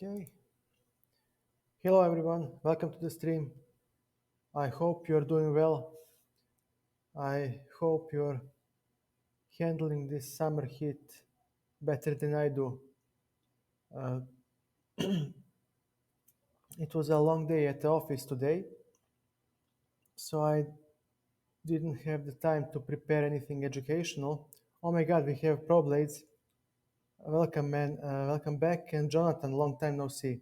Okay. Hello, everyone. Welcome to the stream. I hope you're doing well. I hope you're handling this summer heat better than I do. Uh, it was a long day at the office today, so I didn't have the time to prepare anything educational. Oh my God, we have Pro Blades. Welcome, man. Welcome back. And Jonathan, long time no see.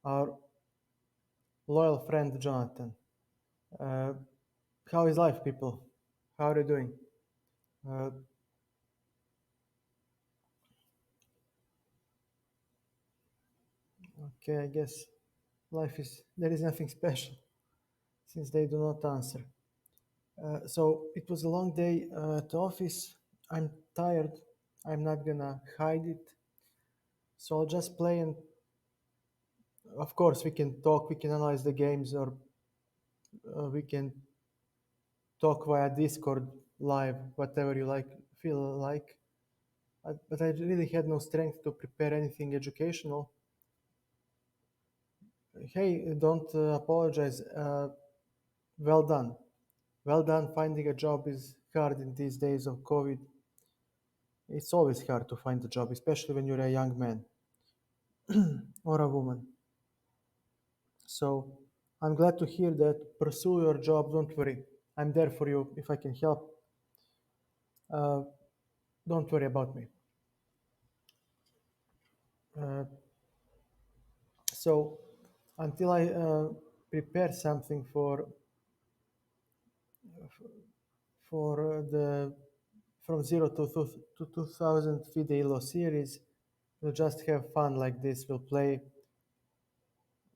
Our loyal friend, Jonathan. Uh, how is life, people? How are you doing? Uh, okay, I guess life is there is nothing special since they do not answer. So it was a long day at the office. I'm tired. I'm not gonna hide it. So I'll just play, and of course we can talk. We can analyze the games, or we can talk via Discord live, whatever you like, feel like. But I really had no strength to prepare anything educational. Hey, don't apologize. Well done. Well done. Finding a job is hard in these days of COVID. It's always hard to find a job, especially when you're a young man or a woman. So I'm glad to hear that. Pursue your job. Don't worry. I'm there for you if I can help. Uh, don't worry about me. Uh, so until I prepare something for the from zero to 2000 FIDE Elo series, we'll just have fun like this. We'll play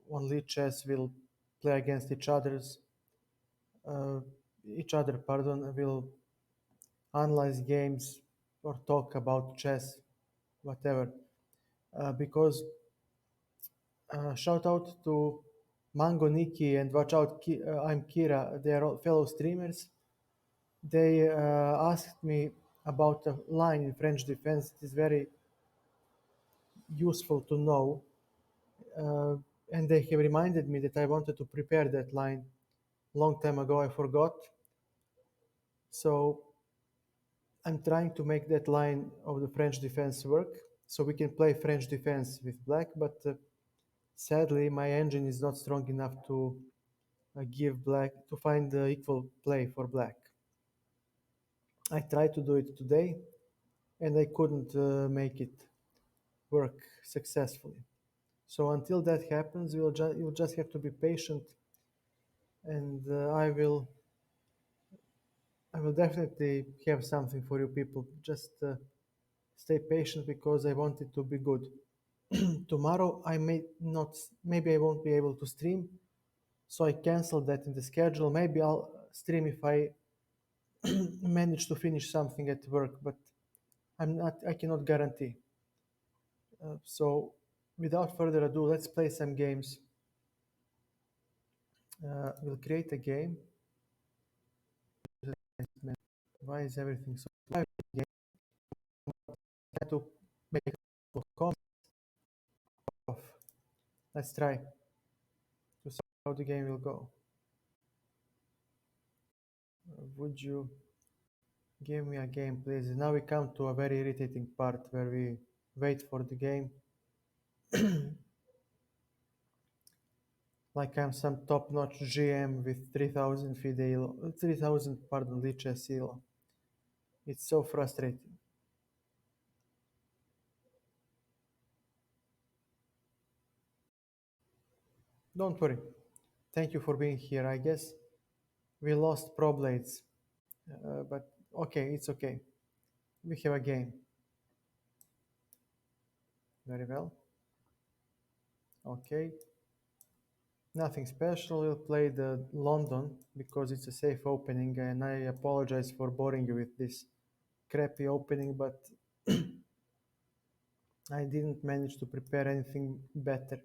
on lichess. We'll play against uh, each other. Pardon. We'll analyze games or talk about chess, whatever. Because shout out to Mango Nikki and watch out, I'm Kira. They are all fellow streamers. They asked me about a line in French defense. It is very useful to know. Uh, and they have reminded me that I wanted to prepare that line long time ago. I forgot. So I'm trying to make that line of the French defense work so we can play French defense with black, but sadly my engine is not strong enough to give black to find the equal play for black. I tried to do it today and I couldn't make it work successfully. So until that happens, you'll just have to be patient, and I will definitely have something for you people. Just stay patient because I want it to be good. Tomorrow I may not, maybe I won't be able to stream, so I canceled that in the schedule. Maybe I'll stream if I manage to finish something at work, but I cannot guarantee. So without further ado, let's play some games. We'll create a game. Why is everything so? I have to make a comment off. Let's try to see how the game will go. Would you give me a game, please? Now we come to a very irritating part where we wait for the game. Like I'm some top-notch GM with 3000 Fidel, 3000, pardon, lichess elo. It's so frustrating. Don't worry. Thank you for being here. I guess we lost Pro Blades, but okay, it's okay. We have a game. Very well. Okay. Nothing special. We'll play the London because it's a safe opening, and I apologize for boring you with this crappy opening, but I didn't manage to prepare anything better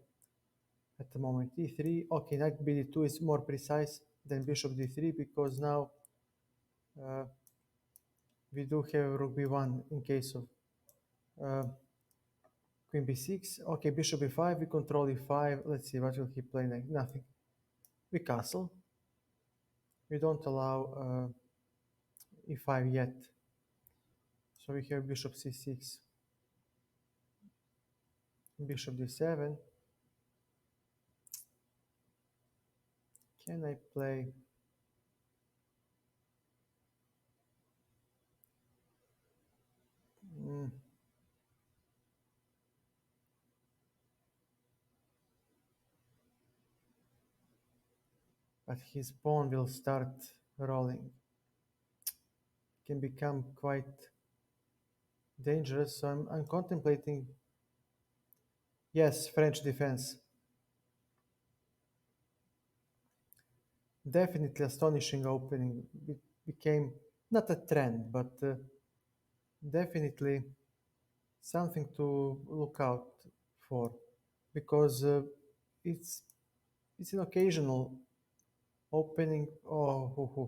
at the moment. E3. Okay, knight bd2 is more precise than bishop d3 because now uh, we do have rook b1 in case of uh, Queen b6. Okay, bishop e5. We control e5. Let's see, what will he play next? Nothing. We castle. We don't allow e5 yet. So we have bishop c6, bishop d7. Can I play? Mm, but his pawn will start rolling. Can become quite dangerous. So I'm contemplating. Yes, French defense. Definitely astonishing opening. It became not a trend, but definitely something to look out for because it's it's an occasional opening. Oh,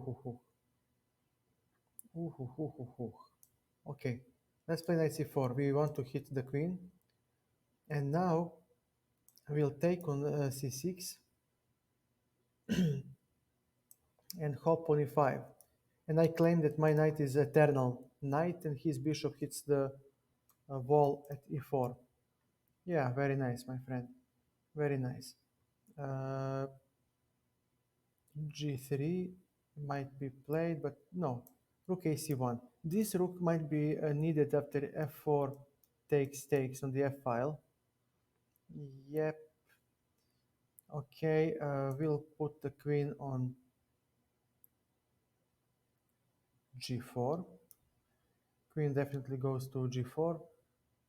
okay. Let's play knight c4. We want to hit the queen, and now we'll take on c6 and hop on e5. And I claim that my knight is eternal knight, and his bishop hits the wall at e4. Yeah, very nice, my friend. Very nice. Uh, g3 might be played, but no. Rook ac1. This rook might be needed after f4 takes on the f file. Yep. Okay, we'll put the queen on g4. Queen definitely goes to g4.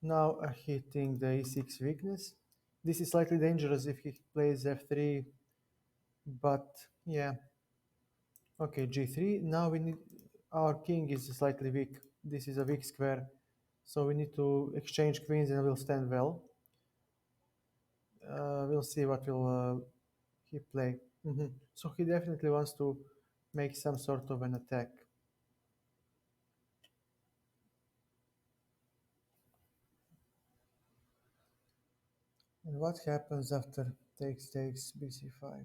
Now hitting the e6 weakness. This is slightly dangerous if he plays f3, but yeah. Okay, g3. Now we need, our king is slightly weak. This is a weak square, so we need to exchange queens and we'll stand well. We'll see what will he play. So he definitely wants to make some sort of an attack. And what happens after takes bc5?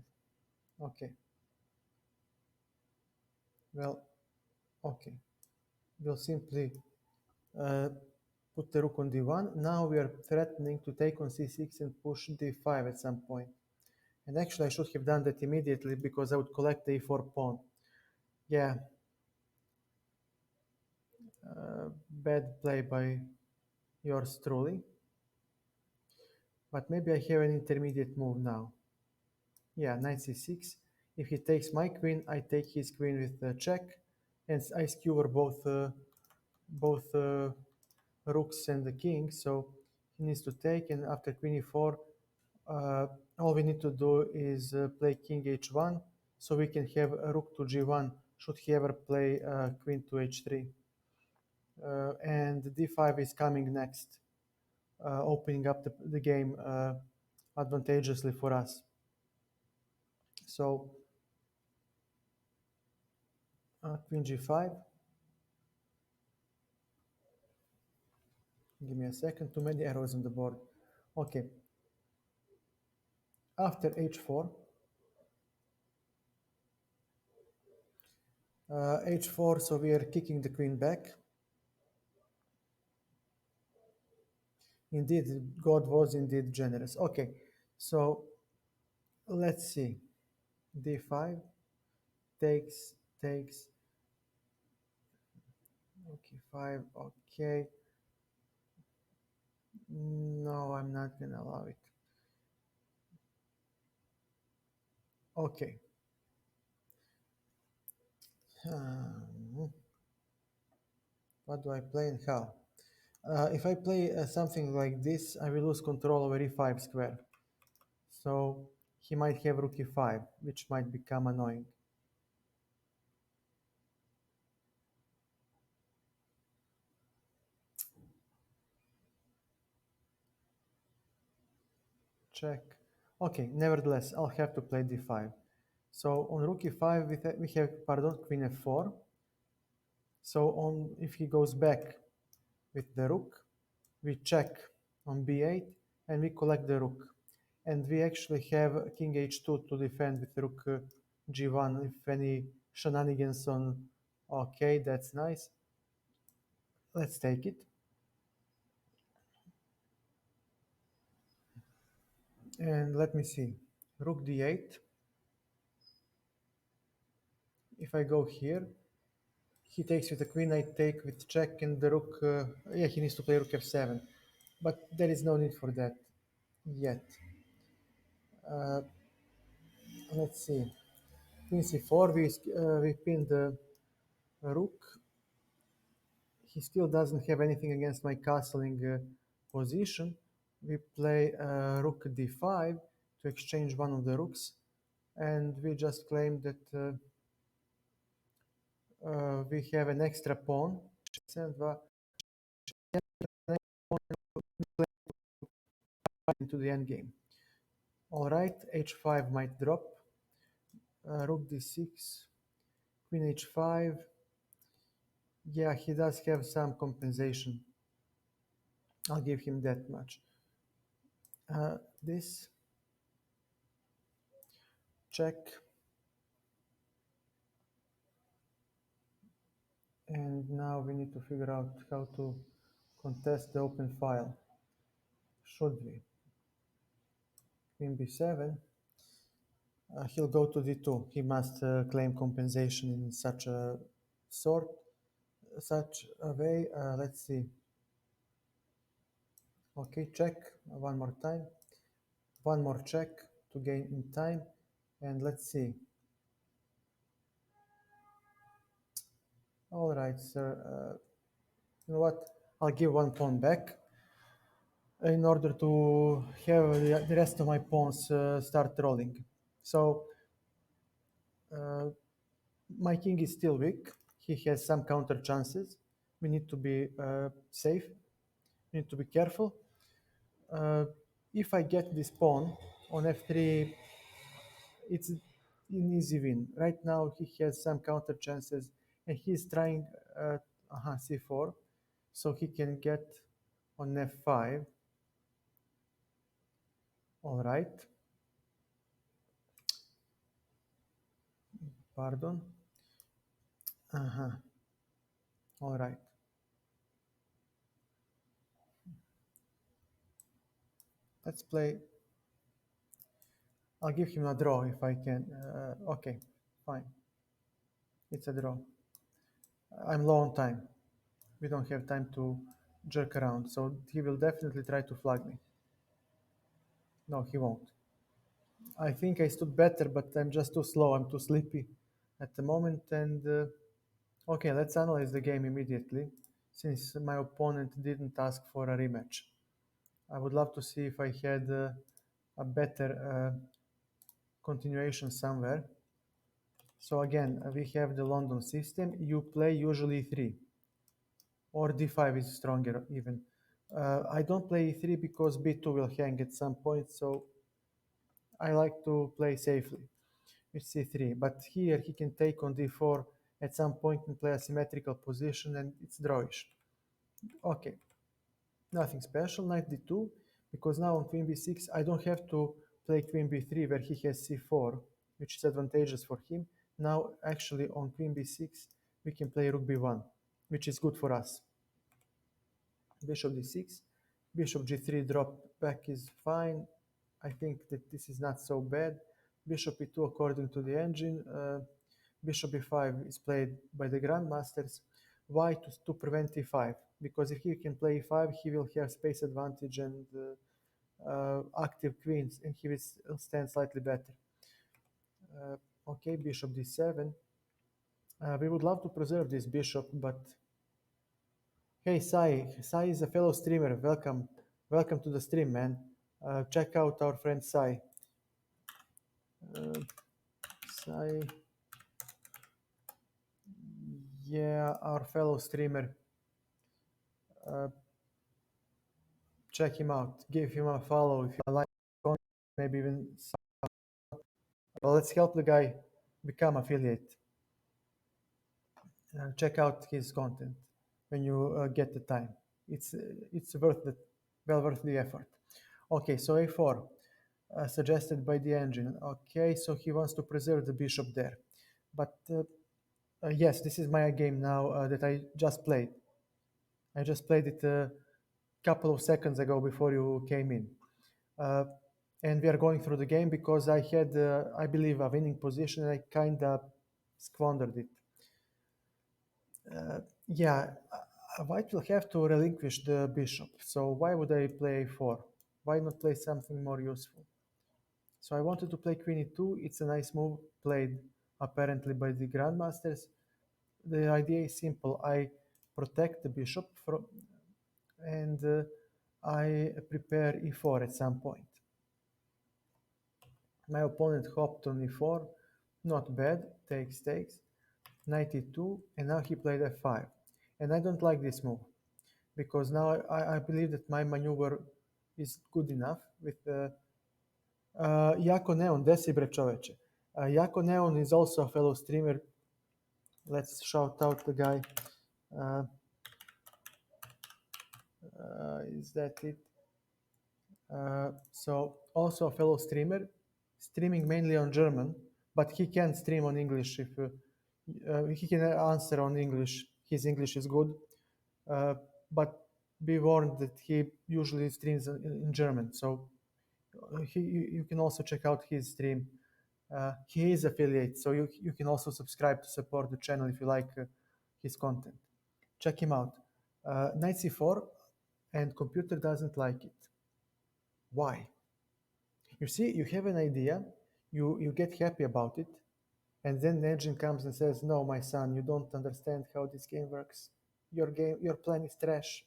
Okay, well, okay. We'll simply uh, put the rook on d1. Now we are threatening to take on c6 and push d5 at some point. And actually I should have done that immediately because I would collect the e4 pawn. Yeah, bad play by yours truly. But maybe I have an intermediate move now. Yeah, knight c6. If he takes my queen, I take his queen with a check, and I skewer both rooks and the king. So he needs to take, and after queen e4, all we need to do is play king h1, so we can have a rook to g1. Should he ever play queen to h3, and d5 is coming next, opening up the game advantageously for us. So queen g5. Give me a second. Too many arrows on the board. Okay. After h4, h4. So we are kicking the queen back. Indeed, God was indeed generous. Okay. So let's see. d5 takes. Okay, 5. Okay. No, I'm not gonna allow it. Okay. What do I play and how? If I play something like this, I will lose control over e5 square. So he might have rook e5, which might become annoying. Check. Okay, nevertheless, I'll have to play d5. So on rook e5, we have, pardon, queen f4. So on, if he goes back with the rook, we check on b8, and we collect the rook. And we actually have king h2 to defend with rook g1 if any shenanigans on. Okay, that's nice. Let's take it. And let me see. Rook d8. If I go here, he takes with the queen, I take with check, and the rook. Yeah, he needs to play rook f7. But there is no need for that yet. Uh, let's see. Queen c4, we pin the rook. He still doesn't have anything against my castling position. We play rook d5 to exchange one of the rooks, and we just claim that we have an extra pawn. Into the endgame. All right, h5 might drop. Rook d6, queen h5. Yeah, he does have some compensation. I'll give him that much. This check, and now we need to figure out how to contest the open file. Should we? Queen b7. He'll go to d2. He must claim compensation in such a sort, such a way. Let's see. Okay, check one more time. One more check to gain in time, and let's see. All right, sir. You know what? I'll give one pawn back in order to have the rest of my pawns start rolling. So my king is still weak. He has some counter chances. We need to be safe. We need to be careful. Uh, if I get this pawn on f3, it's an easy win. Right now he has some counter chances, and he's trying c4, so he can get on f5. All right. Pardon. All right. Let's play. I'll give him a draw if I can. Okay, fine. It's a draw. I'm low on time. We don't have time to jerk around, so he will definitely try to flag me. No, he won't. I think I stood better, but I'm just too slow. I'm too sleepy at the moment. And okay, let's analyze the game immediately, since my opponent didn't ask for a rematch. I would love to see if I had a better continuation somewhere. So again, we have the London system. You play usually e3, or d5 is stronger even. I don't play e3 because b2 will hang at some point, so I like to play safely with c3. But here he can take on d4 at some point and play a symmetrical position, and it's drawish. Okay, nothing special. Knight d2, because now on queen b6 I don't have to play queen b3 where he has c4, which is advantageous for him. Now actually on queen b6 we can play rook b1, which is good for us. Bishop d6, bishop g3 drop back is fine. I think that this is not so bad. Bishop e2 according to the engine. Bishop e5 is played by the grandmasters. Why? To prevent e5, because if he can play e5 he will have space advantage and active queens, and he will stand slightly better. Okay, bishop d7. We would love to preserve this bishop, but hey, Sai. Sai is a fellow streamer. Welcome. Welcome to the stream, man. Check out our friend Sai. Sai. Yeah, our fellow streamer. Check him out. Give him a follow if you like. Maybe even. Well, let's help the guy become affiliate. Check out his content when you get the time. It's worth it. well worth the effort. Okay, so a4, suggested by the engine. Okay, so he wants to preserve the bishop there. But yes, this is my game now that I just played. I just played it a couple of seconds ago before you came in. Uh, and we are going through the game because I had, I believe, a winning position and I kind of squandered it. Yeah, white will have to relinquish the bishop. So why would I play a4? Why not play something more useful? So I wanted to play queen e2. It's a nice move played apparently by the grandmasters. The idea is simple. I protect the bishop from, and I prepare e4 at some point. My opponent hopped on e4, not bad, takes, knight e2, and now he played f5. And I don't like this move because now I believe that my maneuver is good enough with Jako Neon, desi bre čoveče. Jako Neon is also a fellow streamer. Let's shout out the guy. Uh, is that it? So also a fellow streamer, streaming mainly on German, but he can stream on English if he can answer on English. His English is good, uh, but be warned that he usually streams in German. So you can also check out his stream. He is affiliate, so you can also subscribe to support the channel if you like his content. Check him out. Knight c4, and computer doesn't like it. Why? You see, you have an idea, you get happy about it, and then the engine comes and says, "No, my son, you don't understand how this game works. Your plan is trash."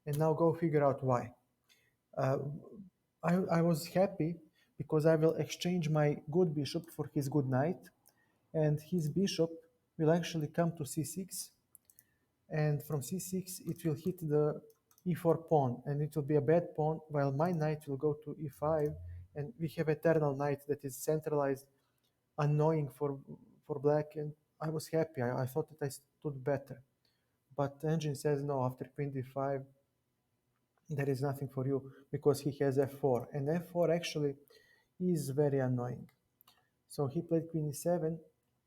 And now go figure out why. Uh, I was happy because I will exchange my good bishop for his good knight, and his bishop will actually come to c6, and from c6 it will hit the e4 pawn, and it will be a bad pawn, while my knight will go to e5, and we have eternal knight that is centralized, annoying for black, and I was happy. I thought that I stood better. But the engine says no, after queen d5, there is nothing for you because he has f4, and f4 actually is very annoying. So he played queen e7.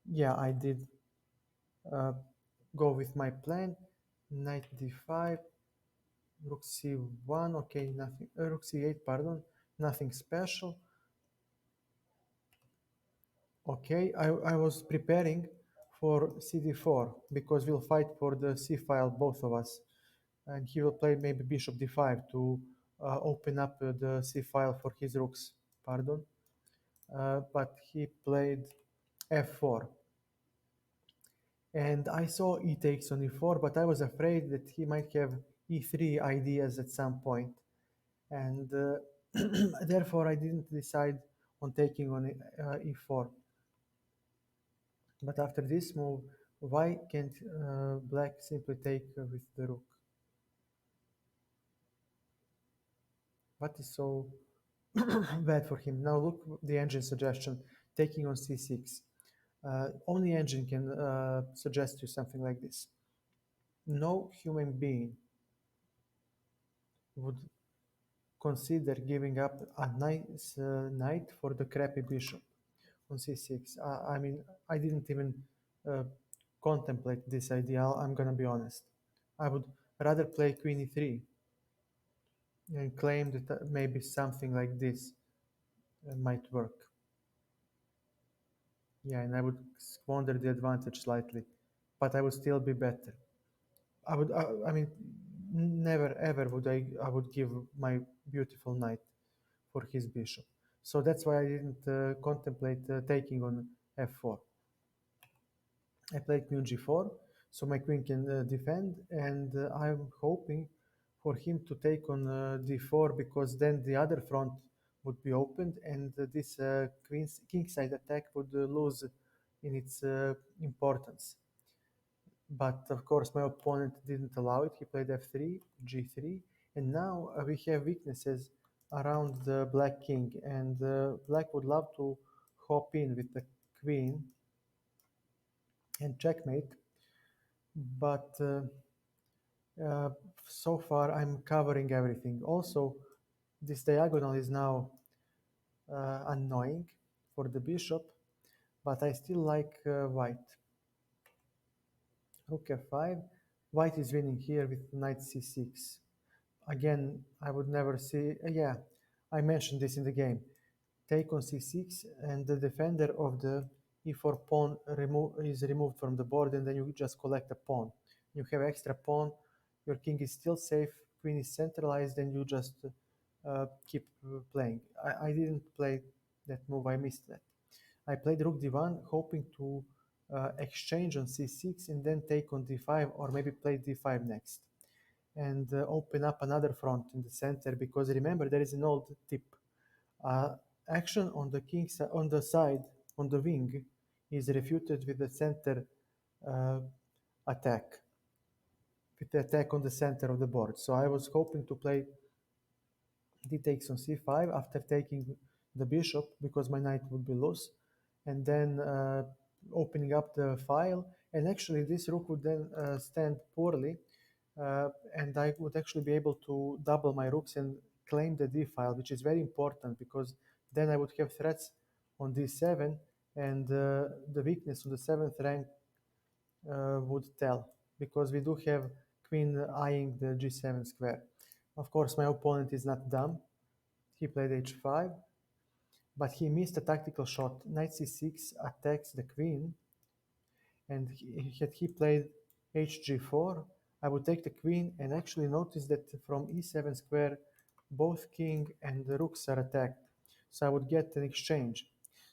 Yeah, I did uh, go with my plan. Knight d5, rook c1, okay, nothing, rook c8, pardon, nothing special. Okay, I was preparing for cd4 because we'll fight for the c file, both of us. And he will play maybe bishop d5 to open up the c file for his rooks, pardon. But he played f4. And I saw e takes on e4, but I was afraid that he might have e3 ideas at some point. And therefore I didn't decide on taking on e4. But after this move, why can't black simply take with the rook? What is so bad for him? Now look the engine suggestion, taking on c6. Only engine can suggest you something like this. No human being would consider giving up a nice knight for the crappy bishop on c6. I mean, I didn't even uh, contemplate this idea, I'm gonna be honest. I would rather play queen e3 and claim that maybe something like this might work. Yeah, and I would squander the advantage slightly, but I would still be better. I mean, never ever would I would give my beautiful knight for his bishop. So that's why I didn't contemplate taking on f4. I played queen g4, so my queen can defend, and I'm hoping for him to take on d4 because then the other front would be opened, and this queen's kingside attack would lose in its importance. But of course, my opponent didn't allow it. He played f3, g3, and now we have weaknesses around the black king, and black would love to hop in with the queen and checkmate, but Uh, so far, I'm covering everything. Also, this diagonal is now annoying for the bishop, but I still like white. Rook f5. White is winning here with knight c6. Again, I would never see. Yeah, I mentioned this in the game. Take on c6, and the defender of the e4 pawn is removed from the board, and then you just collect a pawn. You have extra pawn. Your king is still safe. Queen is centralized, and you just keep playing. I didn't play that move. I missed that. I played rook d1, hoping to exchange on c6 and then take on d5, or maybe play d5 next and open up another front in the center, because remember there is an old tip. Uh, Action on the on the side, on the wing, is refuted with the center uh, attack, with the attack on the center of the board. So I was hoping to play d takes on c5 after taking the bishop, because my knight would be loose, and then opening up the file. And actually, this rook would then stand poorly, and I would actually be able to double my rooks and claim the d file, which is very important, because then I would have threats on d7, and the weakness on the seventh rank would tell, because we do have queen eyeing the g7 square. Of course, my opponent is not dumb. He played h5, but he missed a tactical shot. Knight c6 attacks the queen, and had he played hg4, I would take the queen, and actually notice that from e7 square, both king and the rooks are attacked. So I would get an exchange.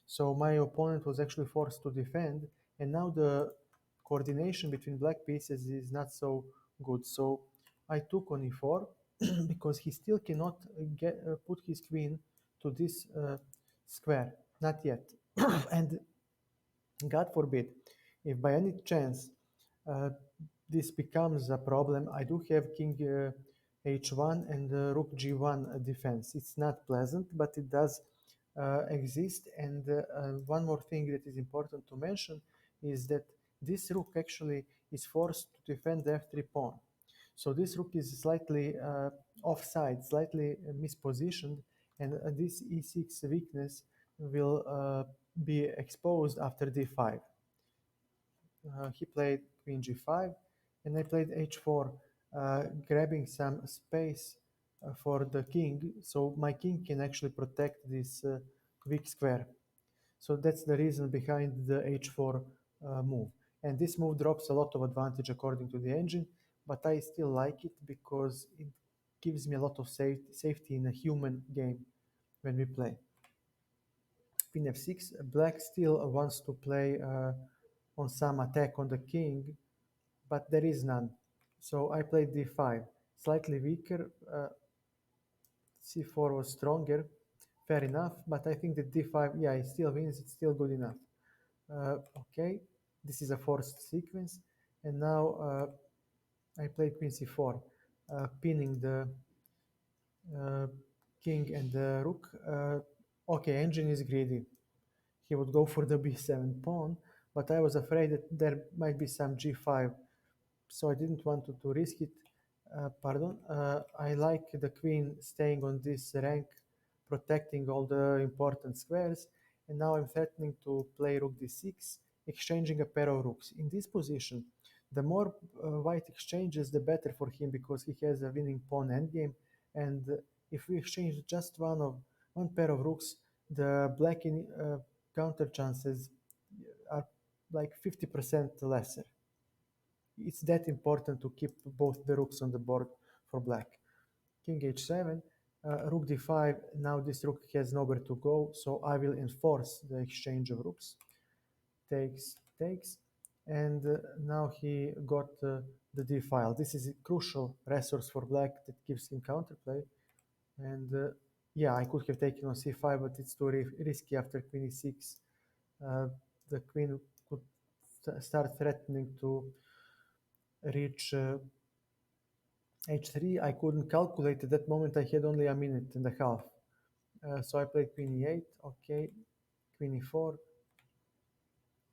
So my opponent was actually forced to defend, and now the coordination between black pieces is not so good. So I took on e4 because he still cannot put his queen to this square, not yet. And God forbid, if by any chance uh, this becomes a problem, I do have king h1 and rook g1 defense. It's not pleasant, but it does exist. And one more thing that is important to mention is that this rook actually is forced to defend the f3 pawn. So this rook is slightly offside, slightly mispositioned, and this e6 weakness will be exposed after d5. He played queen g5, and I played h4, grabbing some space for the king, so my king can actually protect this weak square. So that's the reason behind the h4 move. And this move drops a lot of advantage according to the engine, but I still like it because it gives me a lot of safety in a human game when we play. Queen f6. Black still wants to play on some attack on the king, but there is none. So I played d5, slightly weaker. C4 was stronger, fair enough, but I think that d5, yeah, it still wins, it's still good enough. Okay, this is a forced sequence, and now I played queen c4, pinning the uh, king and the rook. Okay, engine is greedy. He would go for the b7 pawn, but I was afraid that there might be some g5, so I didn't want to risk it. Pardon. I like the queen staying on this rank, protecting all the important squares, and now I'm threatening to play rook d6, exchanging a pair of rooks. In this position, the more white exchanges, the better for him, because he has a winning pawn endgame, and if we exchange just one pair of rooks, the black counter chances are like 50% lesser. It's that important to keep both the rooks on the board for black. King h7, rook d5. Now this rook has nowhere to go, so I will enforce the exchange of rooks. Takes, takes, and now he got the d file. This is a crucial resource for black that gives him counterplay. And yeah, I could have taken on c5, but it's too risky after queen e6. The queen could start threatening to reach h3. I couldn't calculate at that moment. I had only a minute and a half. So I played queen e8, okay, queen e4,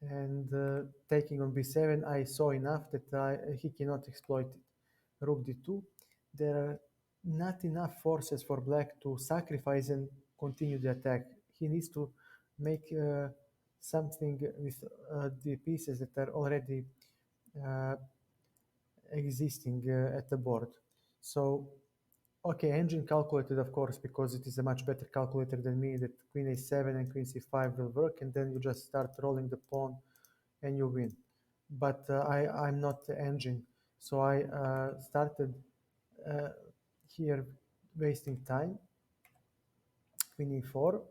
and taking on b7, I saw enough that he cannot exploit it. rook d2, there are not enough forces for black to sacrifice and continue the attack. He needs to make something with the pieces that are already uh, existing at the board. So, okay, engine calculated, of course, because it is a much better calculator than me, that queen a7 and queen c5 will work, and then you just start rolling the pawn and you win. But I'm not the engine, so I started uh, here wasting time. Queen e4.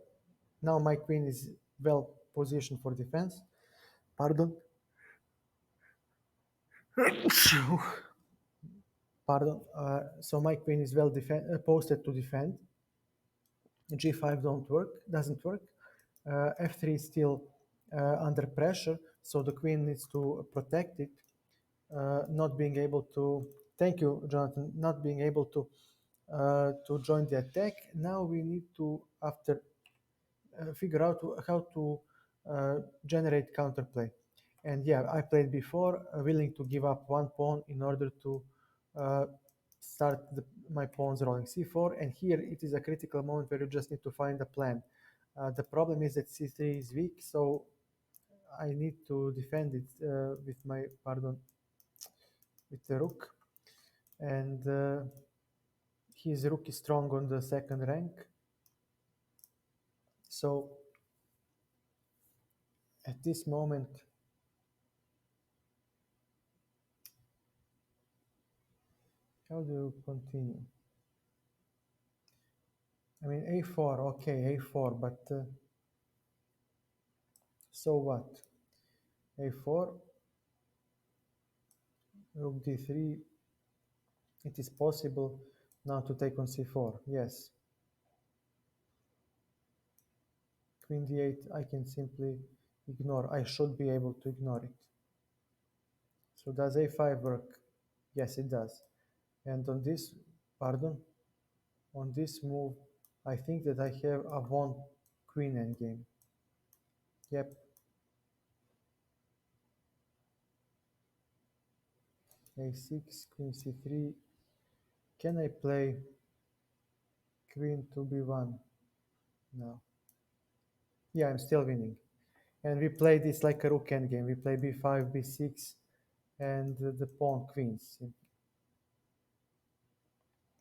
Now my queen is well positioned for defense. Pardon. Pardon. So my queen is well posted to defend. G5 don't work, doesn't work. F3 is still under pressure, so the queen needs to protect it, not being able to. Thank you, Jonathan. Not being able to join the attack. Now we need to, after figure out how to generate counterplay. And yeah, I played before, willing to give up one pawn in order to uh, start my pawns rolling c4. And here it is a critical moment where you just need to find a plan. The problem is that c3 is weak, so I need to defend it with my, pardon, with the rook. And his rook is strong on the second rank. So at this moment, how do you continue? I mean, a4, okay, a4, but so what? a4, rook d3, it is possible now to take on c4, yes. Queen d8, I can simply ignore. I should be able to ignore it. So does a5 work? Yes, it does. And on this, pardon, on this move, I think that I have a won queen endgame. Yep. a6, queen c3. Can I play queen to b1? No. Yeah, I'm still winning. And we play this like a rook endgame. We play b5, b6, and the pawn queens.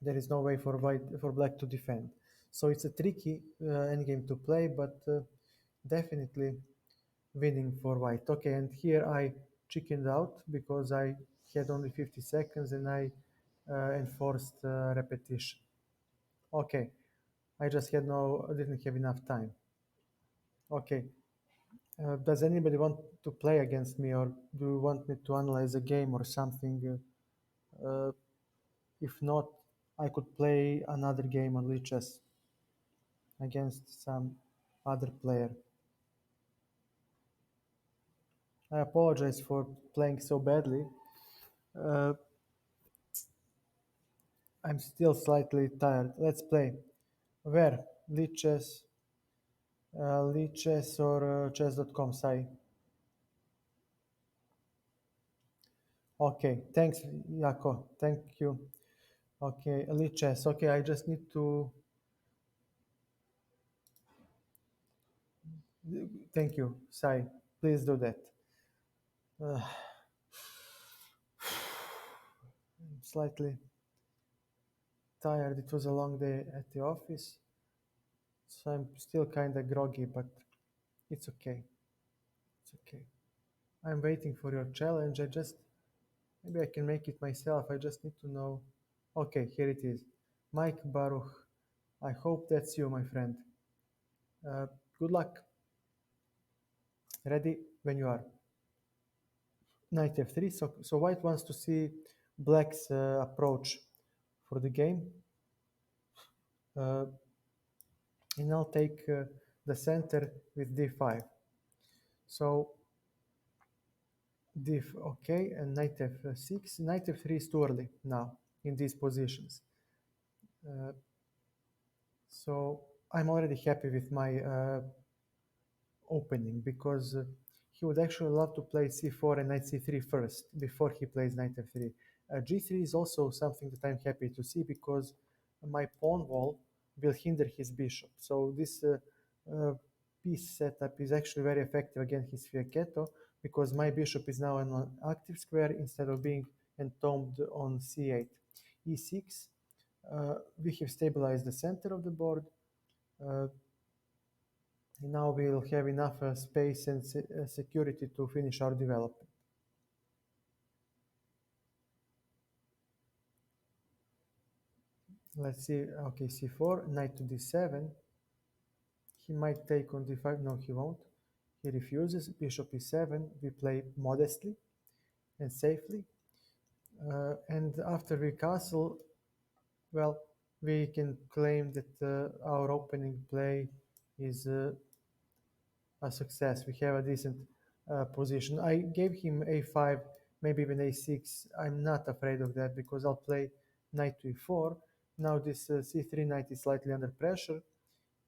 There is no way for black to defend. So it's a tricky endgame to play, but definitely winning for white. Okay, and here I chickened out because I had only 50 seconds and I enforced repetition. Okay, I just didn't have enough time. Okay, does anybody want to play against me, or do you want me to analyze a game or something? If not, I could play another game on lichess against some other player. I apologize for playing so badly. Uh, I'm still slightly tired. Let's play. Where? Lichess, lichess or chess.com, Sai? Okay, thanks, Jako. Thank you. Okay, lichess. Okay, I just need to. Thank you, Sai. Please do that. Uh, I'm slightly tired. It was a long day at the office, so I'm still kind of groggy, but it's okay. It's okay. I'm waiting for your challenge. Maybe I can make it myself. I just need to know. Okay, here it is. Mike Baruch. I hope that's you, my friend. Uh, Good luck. Ready when you are. Knight f3. So white wants to see black's approach for the game. Uh, and I'll take the center with d5. So okay, and knight f6. Knight f3 is too early now in these positions. Uh, so I'm already happy with my opening because he would actually love to play c4 and knight c3 first before he plays knight f3. G3 is also something that I'm happy to see because my pawn wall will hinder his bishop. So this uh, piece setup is actually very effective against his fianchetto because my bishop is now on an active square instead of being entombed on c8. e6, we have stabilized the center of the board. Uh, Now we'll have enough space and security to finish our development. Let's see, okay, c4, knight to d7. He might take on d5, no he won't. He refuses, bishop e7, we play modestly and safely. And after we castle, well, we can claim that our opening play is a success. We have a decent position. I gave him a5, maybe even a6. I'm not afraid of that because I'll play knight to e4. Now this c3 knight is slightly under pressure.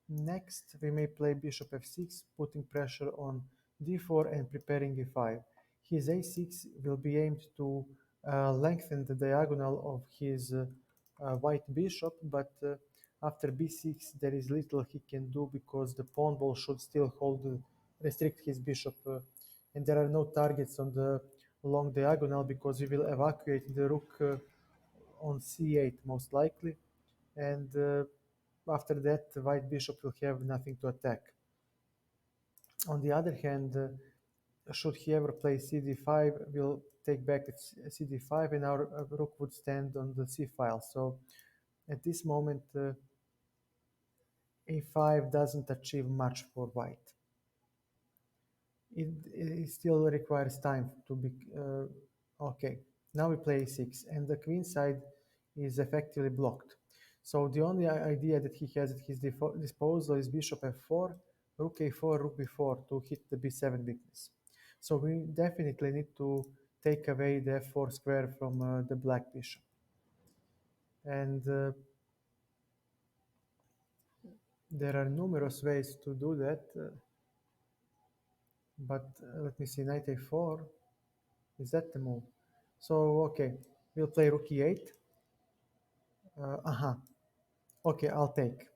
Next, we may play bishop f6, putting pressure on d4 and preparing e5. His a6 will be aimed to lengthen the diagonal of his white bishop, but after b6 there is little he can do because the pawn ball should still restrict his bishop, and there are no targets on the long diagonal because we will evacuate the rook on c8 most likely, and after that the white bishop will have nothing to attack. On the other hand, should he ever play cd5, we'll take back at cd5 and our rook would stand on the c file. So at this moment, a5 doesn't achieve much for white. It still requires time to be okay. Now we play a6 and the queen side is effectively blocked. So the only idea that he has at his disposal is bishop f4, rook a4, rook b4 to hit the b7 weakness. So we definitely need to take away the f4 square from the black bishop. And there are numerous ways to do that, but let me see, knight a4, is that the move? So, okay, we'll play rook e8. Uh-huh. Okay, I'll take.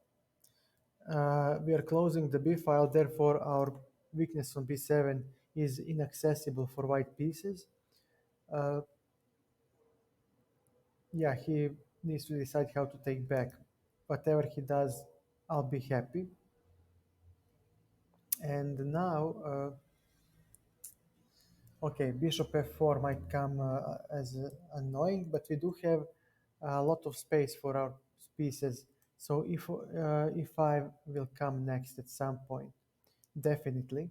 We are closing the b file, therefore our weakness on b7 is inaccessible for white pieces. Uh, yeah, he needs to decide how to take back. Whatever he does, I'll be happy. And now, okay, bishop f4 might come as annoying, but we do have a lot of space for our pieces. So if e5 will come next at some point, definitely.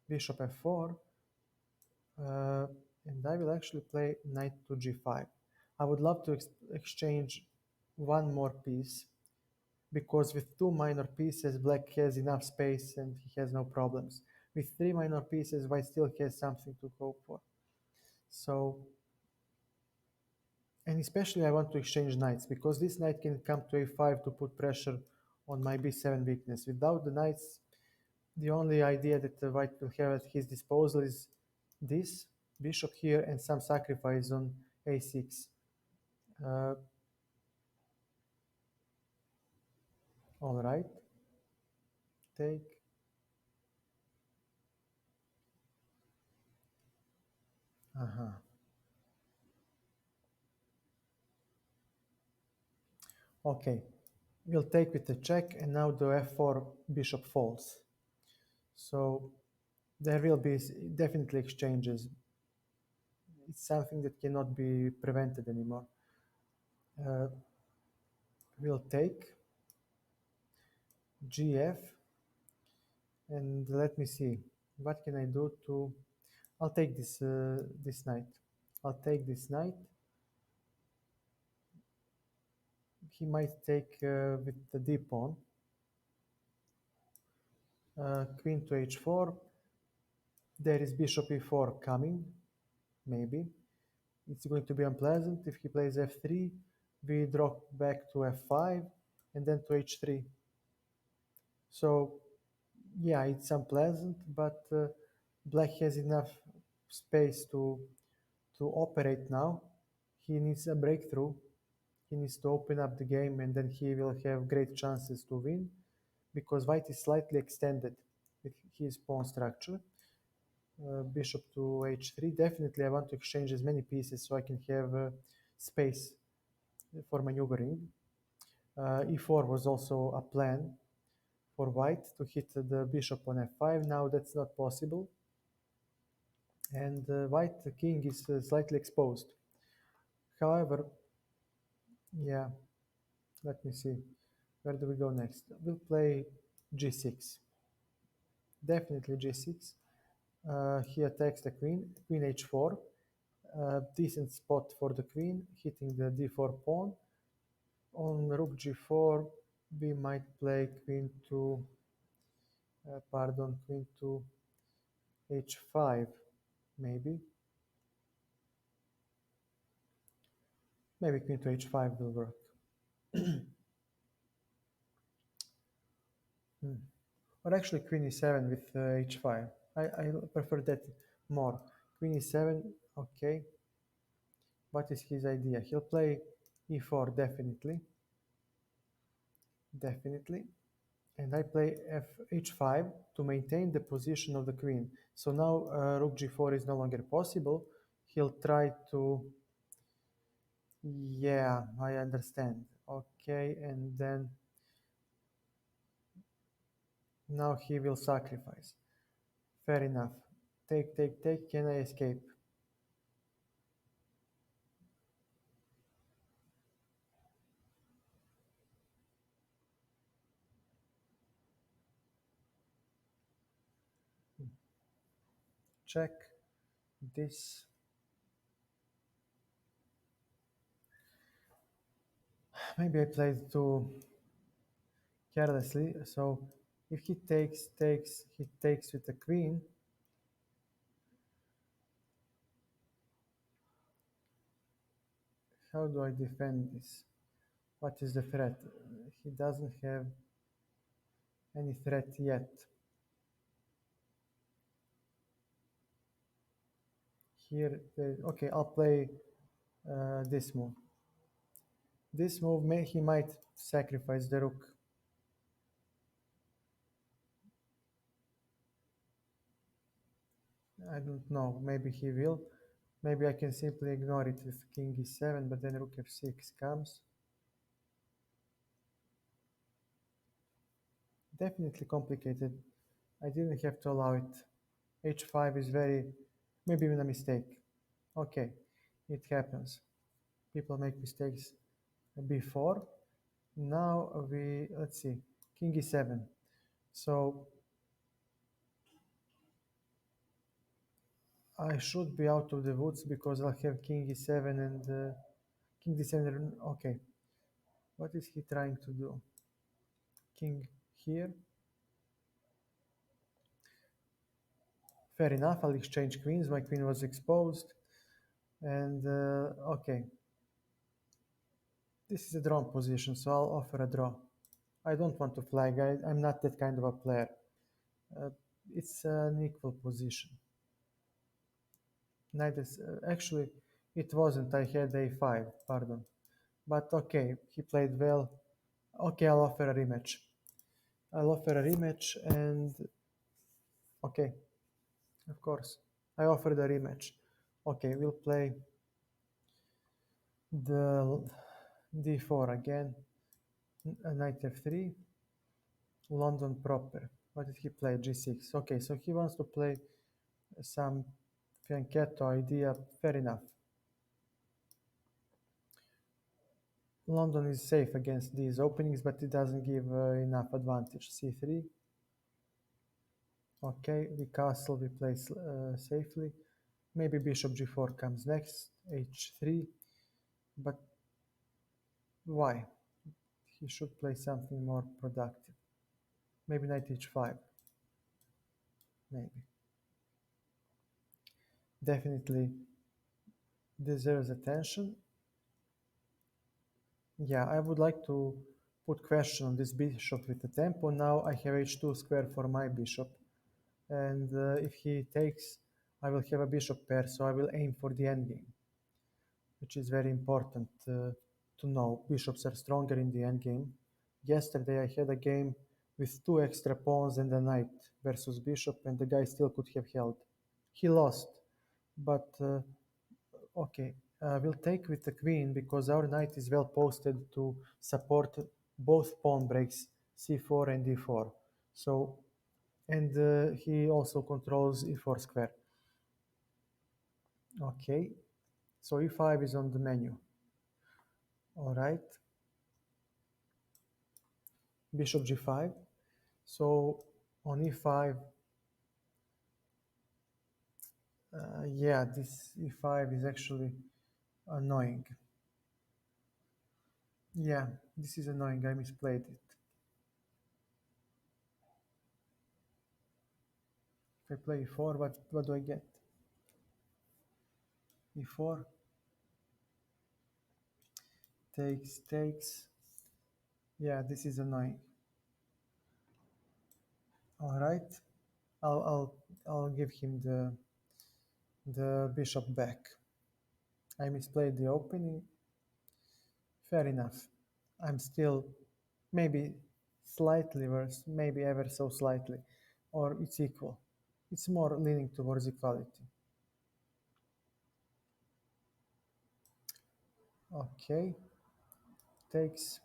Bishop f4, uh, and I will actually play knight to g5. I would love to exchange one more piece because with two minor pieces, black has enough space and he has no problems. With three minor pieces, white still has something to hope for. So, and especially I want to exchange knights because this knight can come to a5 to put pressure on my b7 weakness. Without the knights, the only idea that the white will have at his disposal is this bishop here and some sacrifice on a6. Uh, all right, take. Uh-huh. Okay, we'll take with the check, and now the f4 bishop falls. So there will be definitely exchanges. It's something that cannot be prevented anymore. Uh, we'll take gf, and let me see what can I do to. I'll take this knight. I'll take this knight. He might take with the d pawn. Queen to h4. There is bishop e4 coming, maybe. It's going to be unpleasant. If he plays f3, we drop back to f5 and then to h3. So, yeah, it's unpleasant, but black has enough space to operate now. He needs a breakthrough. He needs to open up the game, and then he will have great chances to win because white is slightly extended with his pawn structure. Bishop to h3. Definitely, I want to exchange as many pieces so I can have space for maneuvering. E4 was also a plan for white to hit the bishop on f5. Now that's not possible, and white king is slightly exposed. However, yeah, let me see. Where do we go next? We'll play g6. Definitely g6. He attacks the queen, queen h4. Decent spot for the queen, hitting the d4 pawn. On rook g4, we might play queen to, queen to h5, maybe. Maybe queen to h5 will work. Hmm. Or actually queen e7 with h5. I prefer that more. Queen e7, okay. What is his idea? He'll play e4 definitely. Definitely. And I play h5 to maintain the position of the queen. So now rook g4 is no longer possible. He'll try to... Yeah, I understand. Okay, and then now he will sacrifice. Fair enough. Take, take, take. Can I escape? Check this. Maybe I played too carelessly. So if he takes, takes, he takes with the queen. How do I defend this? What is the threat? He doesn't have any threat yet. Here, okay, I'll play this move. This move, he might sacrifice the rook. I don't know, maybe he will. Maybe I can simply ignore it with king e7, but then rook f6 comes. Definitely complicated. I didn't have to allow it. h5 is very, maybe even a mistake. Okay, it happens. People make mistakes before. Now let's see, king e7. So I should be out of the woods because I'll have king e7 and king d7. Okay, what is he trying to do? King here. Fair enough, I'll exchange queens. My queen was exposed. And okay, this is a drawn position, so I'll offer a draw. I don't want to flag. I'm not that kind of a player. Uh, it's an equal position. Neither, actually, it wasn't. I had a5, pardon. But okay, he played well. Okay, I'll offer a rematch. I'll offer a rematch and okay, of course. I offered a rematch. Okay, we'll play the d4 again. Knight f3. London proper. What did he play? g6. Okay, so he wants to play some fianchetto idea. Fair enough. London is safe against these openings, but it doesn't give enough advantage. c3. Okay, we castle, we play safely. Maybe bishop g4 comes next, h3. But why? He should play something more productive. Maybe knight h5. Maybe. Definitely deserves attention. Yeah, I would like to put question on this bishop with the tempo. Now I have h2 square for my bishop. And if he takes, I will have a bishop pair, so I will aim for the endgame. which is very important to know. Bishops are stronger in the endgame. Yesterday I had a game with two extra pawns and a knight versus bishop, and the guy still could have held. He lost, but okay. We'll take with the queen because our knight is well posted to support both pawn breaks, c4 and d4. So, and he also controls e4 square. Okay, so e5 is on the menu. All right, bishop g5. So on e5, yeah, this e5 is actually annoying. Yeah, this is annoying. I misplayed it. If I play e4, what do I get? e4 takes. Yeah, this is annoying. All right, I'll I'll I'll give him the bishop back. I misplayed the opening. Fair enough. I'm still maybe slightly worse, maybe ever so slightly, or it's equal. It's more leaning towards equality. Okay, takes.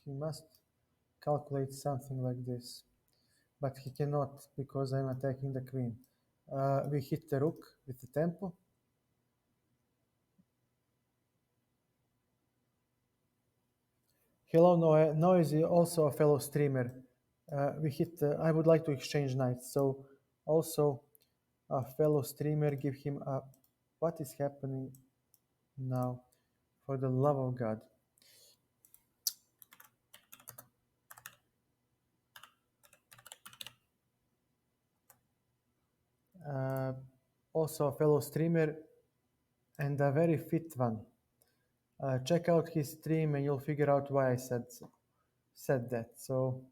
He must calculate something like this, but he cannot because I'm attacking the queen. We hit the rook with the tempo. Hello, Noisy, also a fellow streamer. We hit. I would like to exchange knights. So, also a fellow streamer, give him a. What is happening now? For the love of God! Uh, Also a fellow streamer and a very fit one. Check out his stream and you'll figure out why I said that. So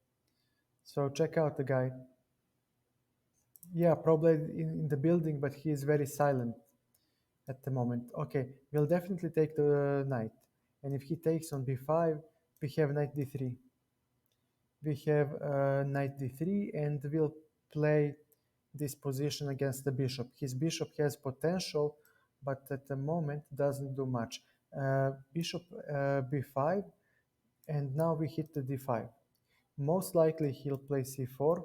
check out the guy. Yeah, probably in the building, but he is very silent at the moment. Okay, we'll definitely take the knight. And if he takes on b5, we have knight d3. We have knight d3, and we'll play this position against the bishop. His bishop has potential, but at the moment doesn't do much. Bishop b5, and now we hit the d5. Most likely he'll play c4.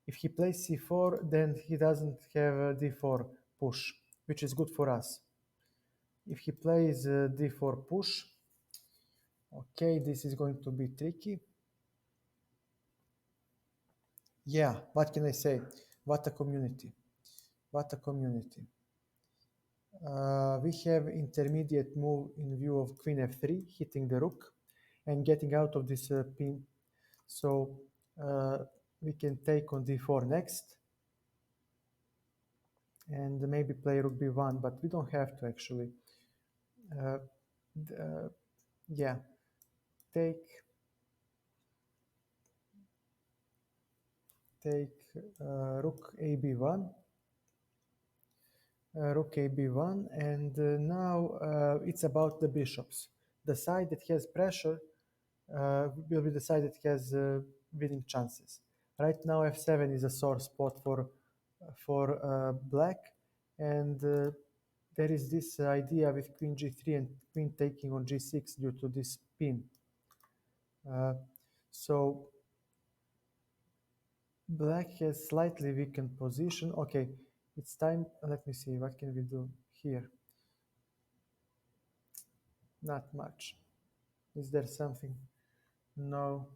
If he plays c4, then he doesn't have a d4 push, which is good for us. If he plays d4 push, okay, this is going to be tricky. Yeah, what can I say? What a community. What a community. We have intermediate move in view of queen f3, hitting the rook and getting out of this pin. So we can take on d4 next and maybe play rook b1, but we don't have to actually. Uh, yeah, take rook a b1, rook a b1, and now it's about the bishops. The side that has pressure will be the side that has winning chances. Right now, f7 is a sore spot for black, and there is this idea with queen g3 and queen taking on g6 due to this pin. So black has slightly weakened position. Okay, it's time. Let me see. What can we do here? Not much. Is there something? No.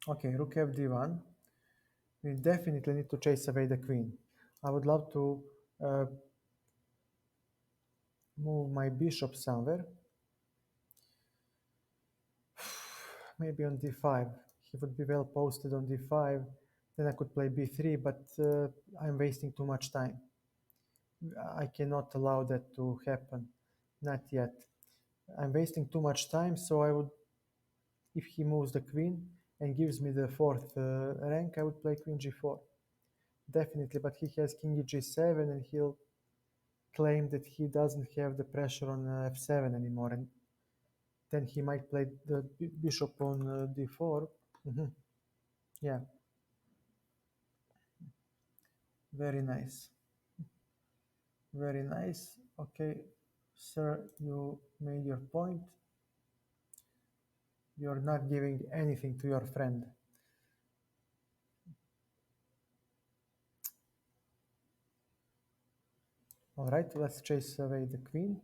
Okay, rook fd1. We definitely need to chase away the queen. I would love to uh, move my bishop somewhere. Maybe on d5. He would be well posted on d5. Then I could play b3, but I'm wasting too much time. I cannot allow that to happen. Not yet. I'm wasting too much time, so I would if he moves the queen and gives me the fourth rank, I would play queen g4. Definitely, but he has king g7 and he'll claim that he doesn't have the pressure on f7 anymore, and then he might play the bishop on d4. Mhm. Yeah, very nice. Very nice. Okay, sir, you made your point. You're not giving anything to your friend. All right, let's chase away the queen.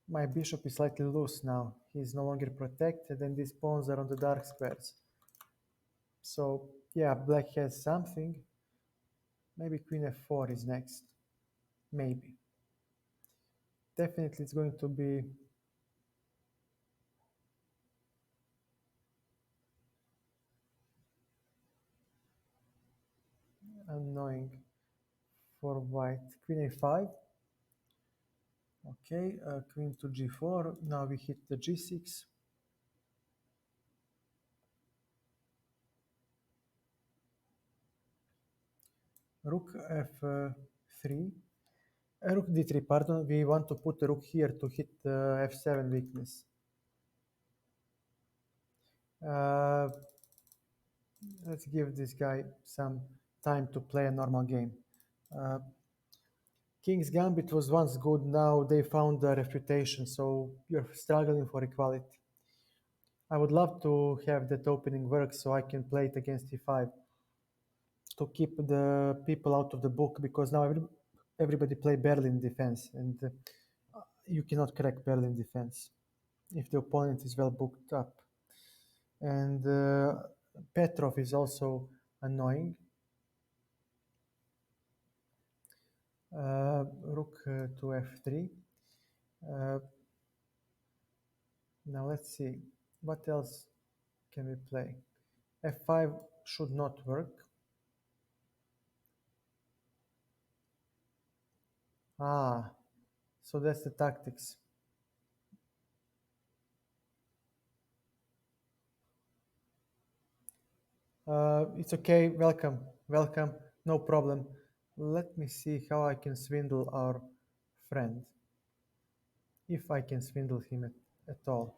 My bishop is slightly loose now. He's no longer protected, and these pawns are on the dark squares. So, yeah, black has something. Maybe queen f4 is next. Maybe. Definitely it's going to be annoying for white. Queen a5. Okay, queen to g4. Now we hit the g6. Rook f3. Rook d3, pardon. We want to put the rook here to hit the f7 weakness. Uh, let's give this guy some time to play a normal game. Uh, King's Gambit was once good, now they found a refutation, so you're struggling for equality. I would love to have that opening work so I can play it against e5 to keep the people out of the book, because now everybody play Berlin defense, and you cannot crack Berlin defense if the opponent is well booked up. And Petrov is also annoying. Rook to f3. Uh, Now let's see, what else can we play? f5 should not work. Ah, so that's the tactics. It's okay, welcome, welcome, no problem. Let me see how I can swindle our friend, if I can swindle him at all.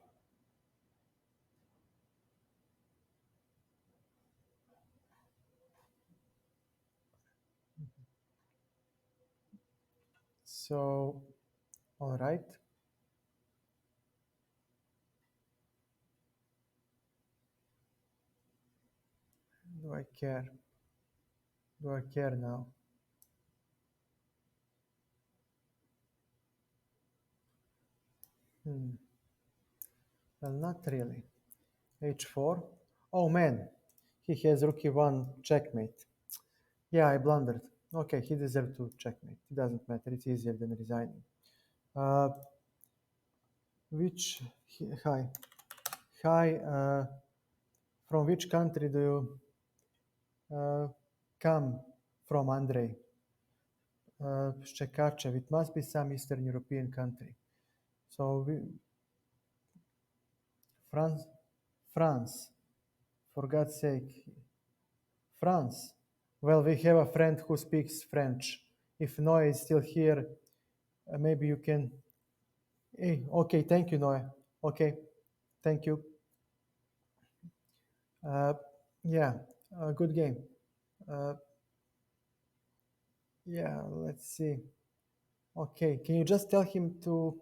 So, all right. Do I care? Do I care now? Hmm. Well, not really. h4. Oh man, he has rook e1 checkmate. Yeah, I blundered. Okay, he deserved to checkmate. It doesn't matter. It's easier than resigning. Uh, which hi hi? From which country do you come from, Andrei? Shchekachev. It must be some Eastern European country. So France, France. For God's sake, France. Well, we have a friend who speaks French. If Noah is still here, maybe you can. Hey, okay, thank you, Noah. Okay, thank you. Uh, yeah, good game. Uh, yeah, let's see. Okay, can you just tell him to?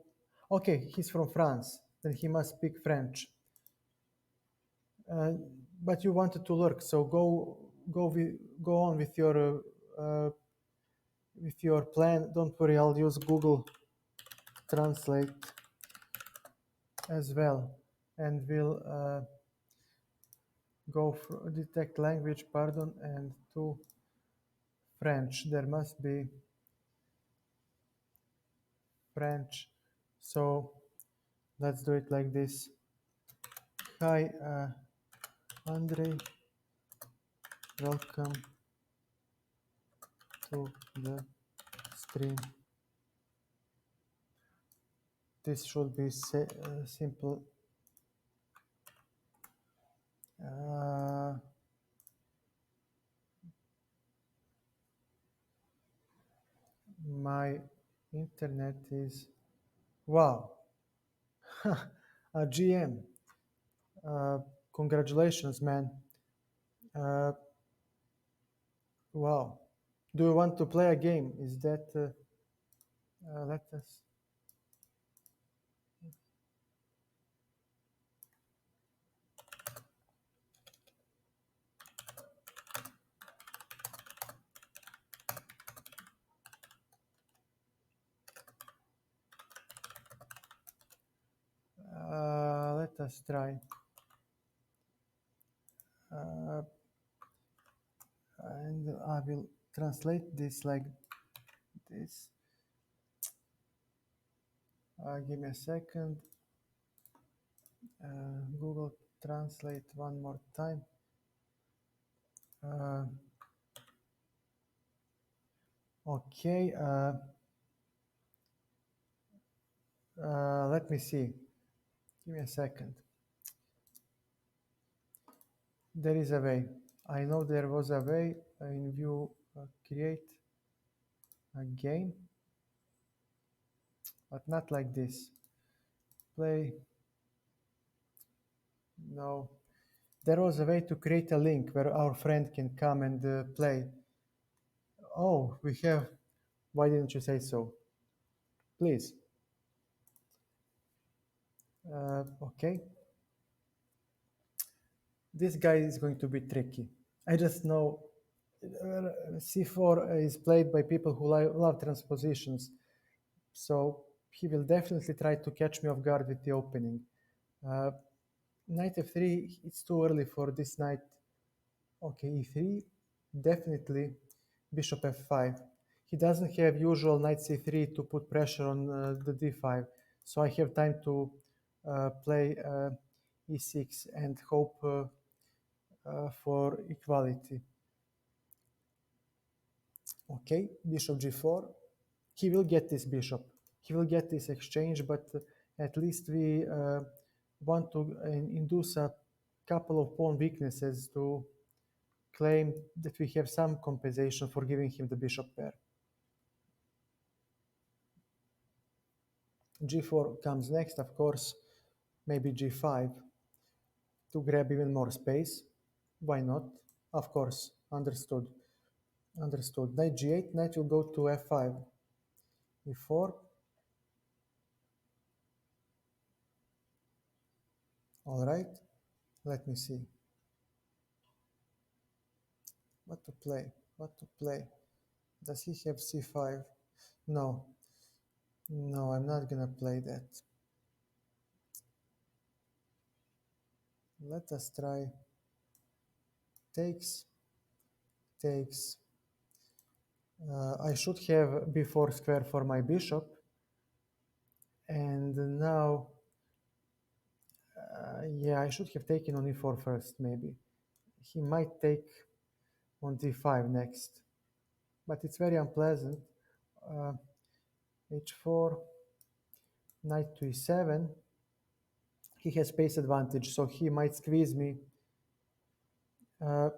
Okay, he's from France, then he must speak French. Uh, but you wanted to lurk, so go on with your plan. Don't worry, I'll use Google Translate as well, and we'll go for detect language, pardon, and to French. There must be French. So let's do it like this. Hi, Andre, welcome to the stream. This should be simple Internet is wow. GM. Uh, Congratulations, man. Uh, wow. Do you want to play a game? Is that let us let us try. Uh, and I will translate this like this. Give me a second. Google Translate one more time. Uh, okay. Let me see. Give me a second. There is a way. I know there was a way in view create a game, but not like this. Play. No. There was a way to create a link where our friend can come and play. Oh, we have. Why didn't you say so? Please. Okay. This guy is going to be tricky. I just know C4 is played by people who love transpositions, so he will definitely try to catch me off guard with the opening. Uh, Knight f3, it's too early for this knight. Okay, e3, definitely bishop f5. He doesn't have usual knight c3 to put pressure on the d5, so I have time to play e6 and hope for equality. Okay, bishop g4. He will get this bishop. He will get this exchange, but at least we want to induce a couple of pawn weaknesses to claim that we have some compensation for giving him the bishop pair. G4 comes next, of course, maybe G5 to grab even more space. Why not? Of course, understood. Understood. Knight G8, knight will go to F5. E4. All right. Let me see. What to play? What to play? Does he have C5? No. No, I'm not gonna play that. Let us try. Takes. Takes. I should have b4 square for my bishop. And now, yeah, I should have taken on e4 first, maybe. He might take on d5 next. But it's very unpleasant. H4, knight to e7. He has space advantage, so he might squeeze me. Uh,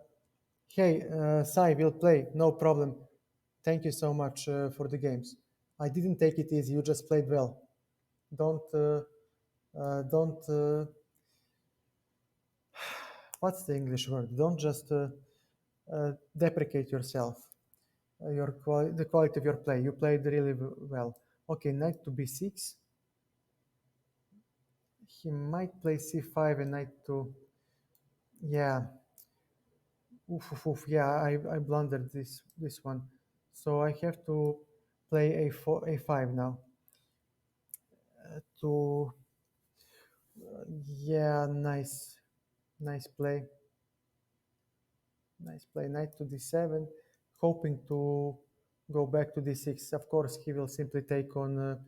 hey, Sai will play, no problem. Thank you so much for the games. I didn't take it easy. You just played well. Don't. What's the English word? Don't just deprecate yourself. The quality of your play. You played really well. Okay, knight to b6. He might play c5 and knight to. Yeah. Oof, oof, oof. Yeah, I blundered this one. So I have to play a4, a5 now. To Yeah, nice play. Nice play. Knight to d7, hoping to go back to d6. Of course, he will simply take on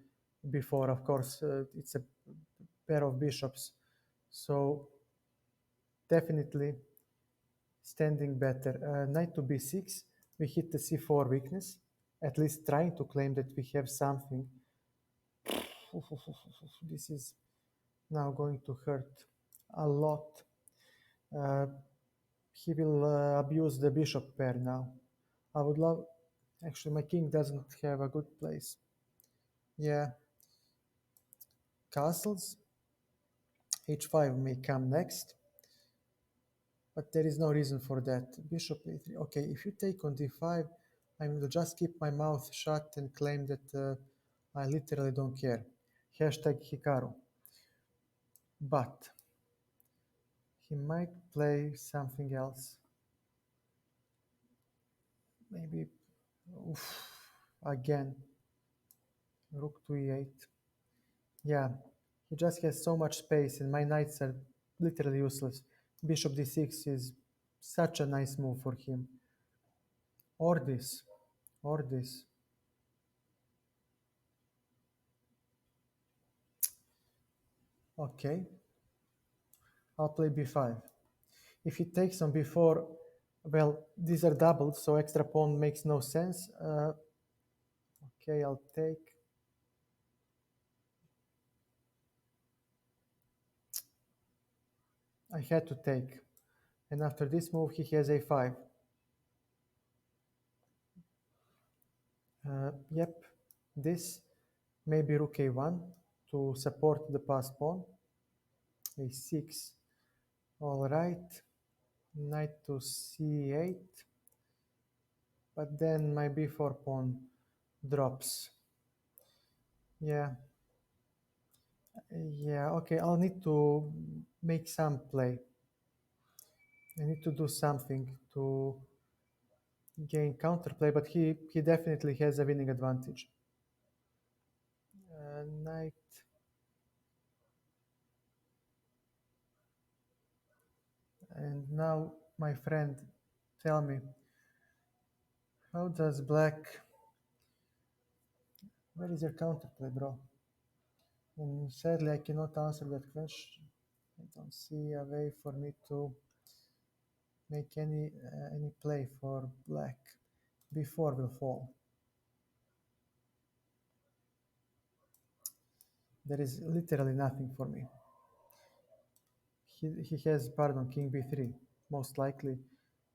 b4. Of course, it's a pair of bishops. So definitely standing better. Knight to b6, we hit the c4 weakness, at least trying to claim that we have something. This is now going to hurt a lot. Uh, he will abuse the bishop pair now. I would love. Actually, my king doesn't have a good place. Yeah, castles. H5 may come next, but there is no reason for that. Bishop A3. Okay, if you take on D5, I will just keep my mouth shut and claim that I literally don't care. Hashtag Hikaru. But he might play something else. Maybe, oof, again, Rook to E8. Yeah, he just has so much space, and my knights are literally useless. Bishop D6 is such a nice move for him. Or this, or this. Okay, I'll play B5. If he takes on B4, well, these are doubled, so extra pawn makes no sense. Okay, I'll take. I had to take. And after this move, he has A5. Yep, this maybe Rook A1 to support the passed pawn. A6. All right. Knight to C8. But then my B4 pawn drops. Yeah. Yeah, okay, I'll need to make some play. I need to do something to gain counterplay, but he definitely has a winning advantage. Knight. And now, my friend, tell me, how does black? Where is your counterplay, bro? And sadly, I cannot answer that question. I don't see a way for me to make any play for black. B4 will fall. There is literally nothing for me. He has, pardon, king b3. Most likely,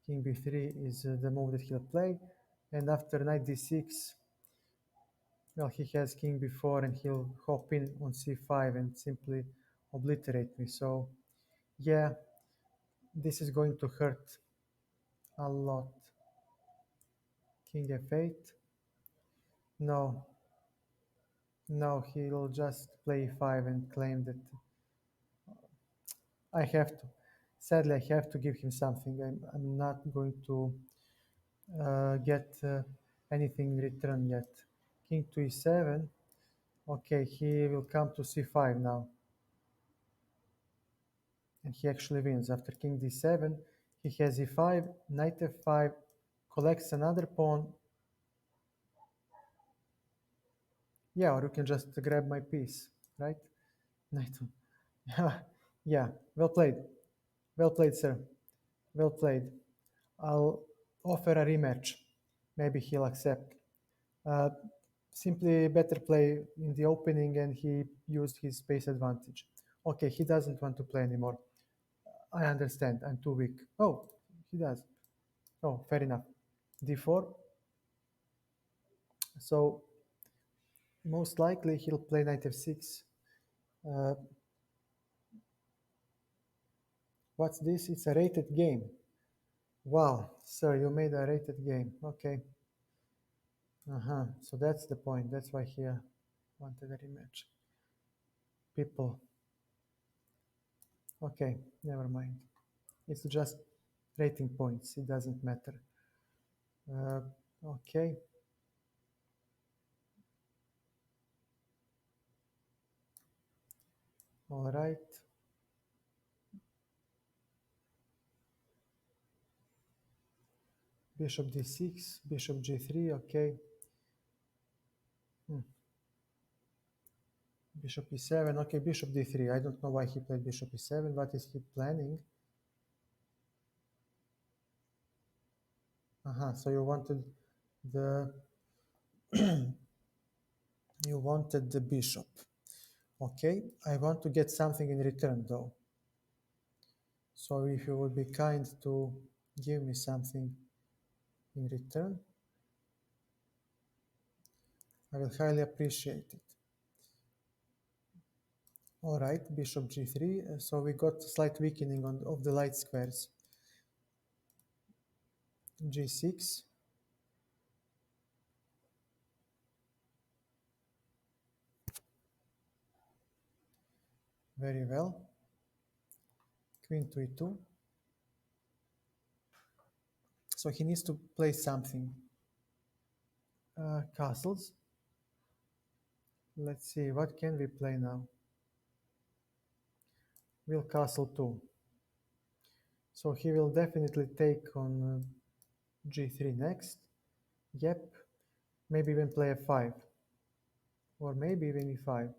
king b3 is the move that he'll play. And after knight d6, well, he has king b4 and he'll hop in on c5 and simply obliterate me. So, yeah, this is going to hurt a lot. King f8. No, no, he'll just play e5 and claim that I have to. Sadly, I have to give him something. I'm not going to get anything in return yet. King to e7. Okay, he will come to c5 now. And he actually wins. After king d7, he has e5, knight f5, collects another pawn. Yeah, or you can just grab my piece, right? Knight. Yeah, well played. Well played, sir. Well played. I'll offer a rematch. Maybe he'll accept. Uh, Simply better play in the opening, and he used his space advantage. Okay, he doesn't want to play anymore. I understand. I'm too weak. Oh, he does. Oh, fair enough. D4. So most likely he'll play knight f6. Uh, what's this? It's a rated game. Wow, sir, you made a rated game. Okay. Uh-huh. So that's the point. That's why he wanted a rematch. People. Okay, never mind. It's just rating points. It doesn't matter. Uh, okay. All right. Bishop d6, bishop g3. Okay. Hmm. Bishop e7. Okay, bishop d3. I don't know why he played bishop e7. What is he planning? So you wanted the you wanted the bishop. Okay, I want to get something in return though. So if you would be kind to give me something in return, I will highly appreciate it. All right, bishop g3. So we got slight weakening of the light squares. g6. Very well. Queen to e2. So he needs to play something. Castles. Let's see, what can we play now? We'll castle 2. So he will definitely take on g3 next. Yep. Maybe even play f5. Or maybe even e5.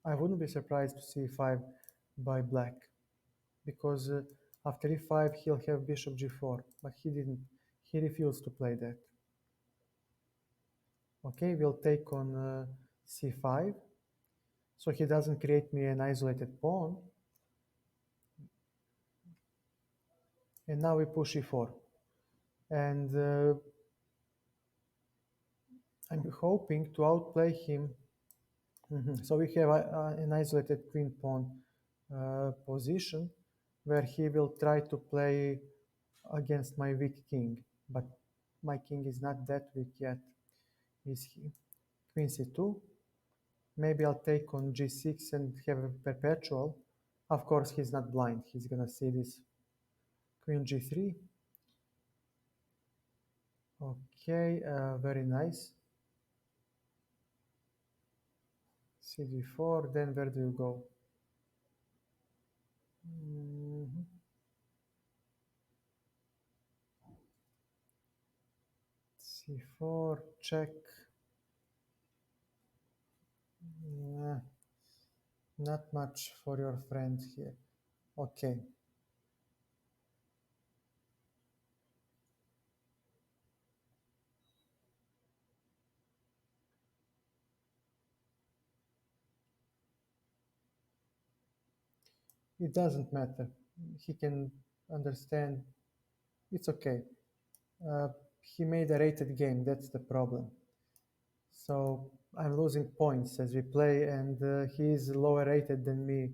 I wouldn't be surprised to see e5 by black. Because after e5 he'll have bishop g4. But he didn't. He refused to play that. Okay, we'll take on c5. So he doesn't create me an isolated pawn. And now we push e4. And I'm hoping to outplay him. So we have an isolated queen pawn position where he will try to play against my weak king. But my king is not that weak yet, is he? Queen c2. Maybe I'll take on g6 and have a perpetual. Of course, he's not blind. He's going to see this. Queen g3. Okay, very nice. cd4, then where do you go? c4, check. Not much for your friend here. Okay. It doesn't matter. He can understand. It's okay. Uh, he made a rated game. That's the problem. So I'm losing points as we play, and he is lower rated than me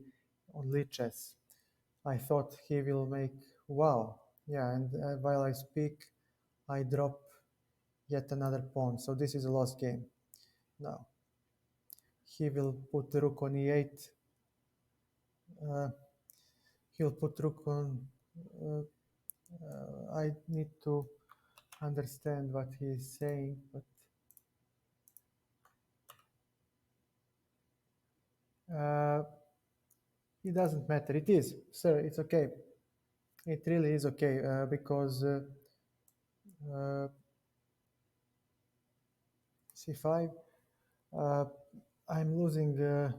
on lichess. I thought he will make wow. Yeah, and while I speak, I drop yet another pawn. So this is a lost game. Now he will put the rook on e8. He'll put rook on. Uh, I need to understand what he is saying, but it doesn't matter. It is, sir. It's okay. It really is okay because uh, c5. Uh, I'm losing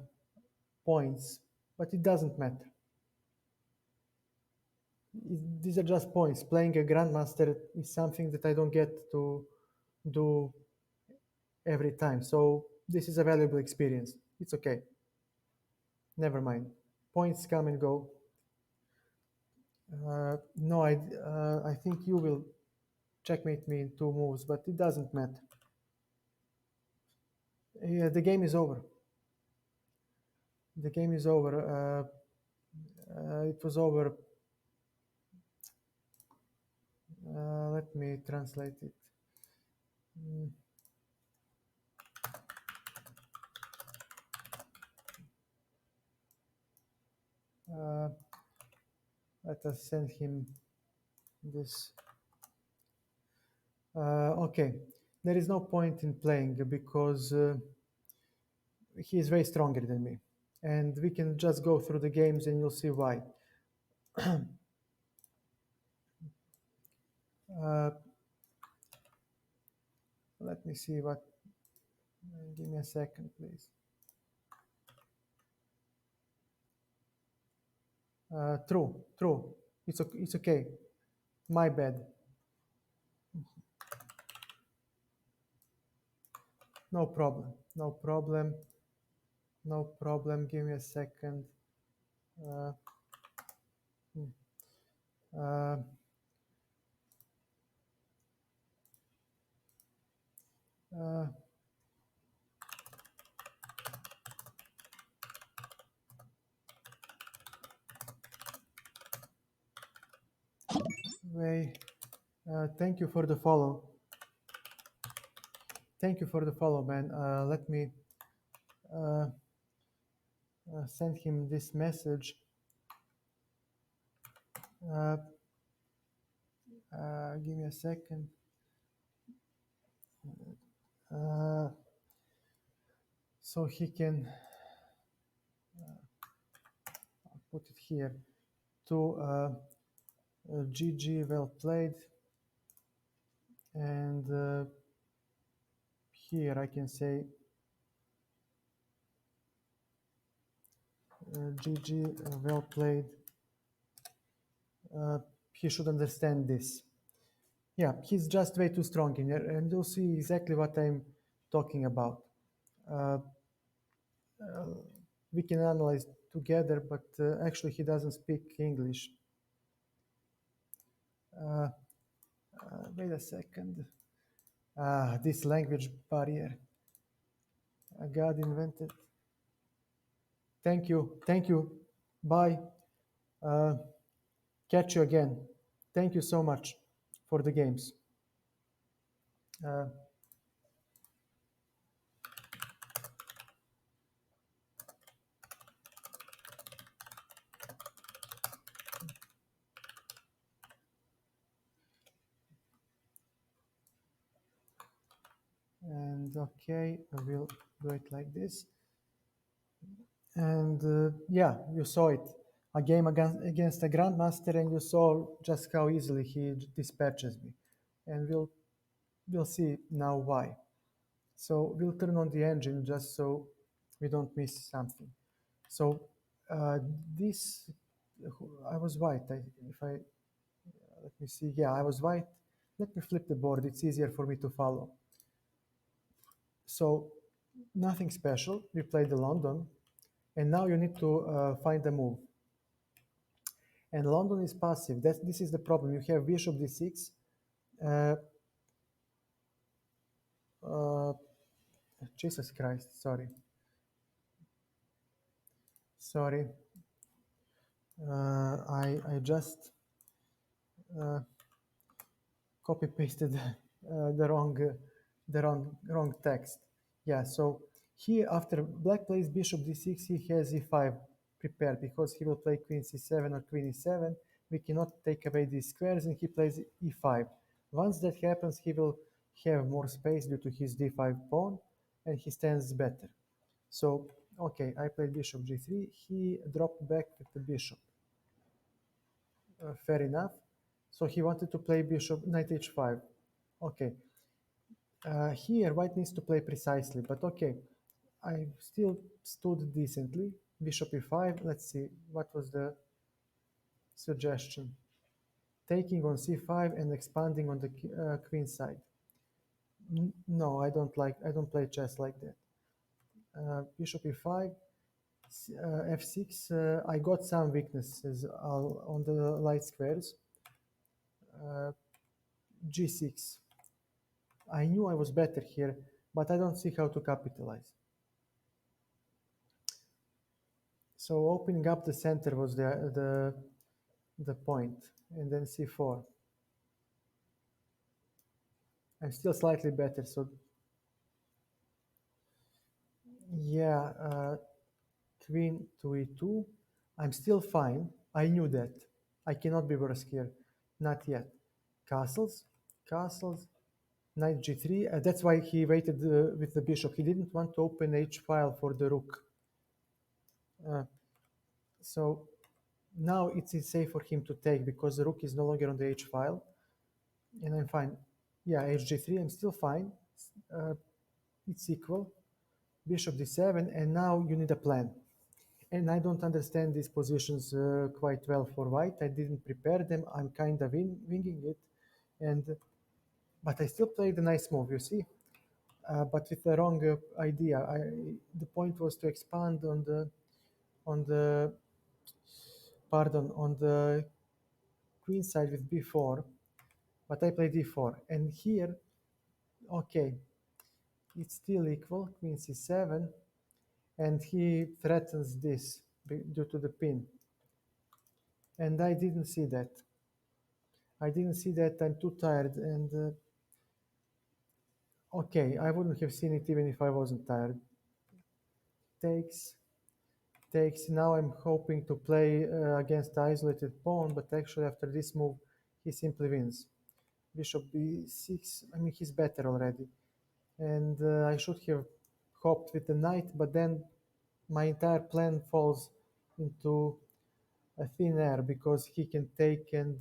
points, but it doesn't matter. These are just points. Playing a grandmaster is something that I don't get to do every time. So this is a valuable experience. It's okay. Never mind. Points come and go. No, I think you will checkmate me in 2 moves, but it doesn't matter. Yeah, the game is over. The game is over. It was over. Let me translate it. Mm, uh, Let us send him this. Okay, there is no point in playing because he is way stronger than me. And we can just go through the games and you'll see why. uh, Let me see what. Give me a second, please. True. It's okay. My bad. No problem. No problem. No problem. Give me a second. Uh, hmm, uh, uh, Wei, thank you for the follow. Thank you for the follow, man. Let me uh, send him this message. Uh, Give me a second. Uh, so he can put it here to GG, well played. And here I can say GG, well played. He should understand this. Yeah, he's just way too strong in here, and you'll see exactly what I'm talking about. Uh, we can analyze together, but actually he doesn't speak English. Uh, Wait a second. This language barrier. God invented. Thank you. Thank you. Bye. Uh, Catch you again. Thank you so much for the games. Uh, and okay, I will do it like this. And yeah, you saw it. A game against a grandmaster, and you saw just how easily he dispatches me. And we'll see now why. So we'll turn on the engine just so we don't miss something. So uh, this, I was white. If I let me see, yeah, I was white. Let me flip the board. It's easier for me to follow. So nothing special. We played the London, and now you need to find a move. And London is passive. This is the problem. You have bishop d6. Uh, uh, Jesus Christ, sorry. Sorry. I just copy pasted the wrong text. Yeah. So here after black plays bishop d6, he has e5 prepared because he will play queen c7 or queen e7. We cannot take away these squares, and he plays e5. Once that happens, he will have more space due to his d5 pawn, and he stands better. So okay, I played bishop g3. He dropped back with the bishop. Fair enough. So he wanted to play bishop knight h5. Okay. Here white needs to play precisely, but okay. I still stood decently. Bishop e5. Let's see what was the suggestion. Taking on c5 and expanding on the queen side. No, I don't like. I don't play chess like that. Bishop e5. F6. I got some weaknesses on the light squares. G6. I knew I was better here, but I don't see how to capitalize. So opening up the center was the point, and then c4. I'm still slightly better, so yeah, queen to e2. I'm still fine. I knew that. I cannot be worse here. Not yet. Castles, castles, knight g3. That's why he waited with the bishop. He didn't want to open h file for the rook. So now it's safe for him to take because the rook is no longer on the h file, and I'm fine. Yeah, hg3, I'm still fine. It's equal. Bishop d7, and now you need a plan. And I don't understand these positions quite well for white. I didn't prepare them. I'm kind of winging it, and but I still played a nice move. You see, but with the wrong idea. The point was to expand on the on the queen side with b4, but I play d4, and here, okay, it's still equal. Queen c7, and he threatens this due to the pin, and I didn't see that. I didn't see that. I'm too tired. And okay, I wouldn't have seen it even if I wasn't tired. Takes, takes. Now I'm hoping to play against the isolated pawn, but actually after this move, he simply wins. Bishop b6. I mean, he's better already. And I should have hopped with the knight, but then my entire plan falls into a thin air because he can take and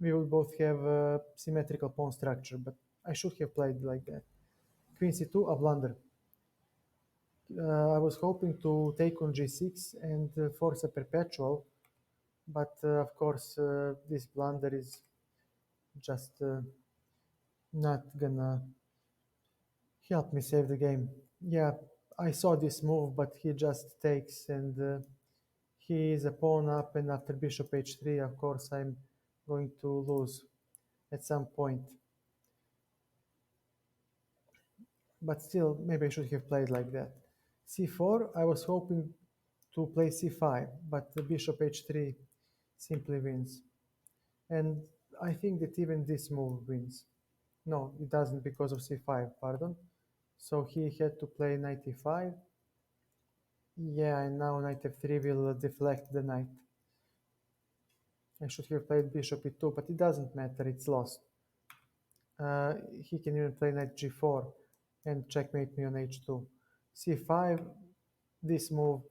we will both have a symmetrical pawn structure, but I should have played like that. Queen c2, a blunder. I was hoping to take on g6 and force a perpetual, but of course this blunder is just not gonna help me save the game. Yeah, I saw this move, but he just takes and he is a pawn up, and after bishop h3, of course, I'm going to lose at some point. But still, maybe I should have played like that. c4, I was hoping to play c5, but the bishop h3 simply wins. And I think that even this move wins. No, it doesn't because of c5, pardon. So he had to play knight e5. Yeah, and now knight f3 will deflect the knight. I should have played bishop e2, but it doesn't matter, it's lost. He can even play knight g4 and checkmate me on h2. c5, this move,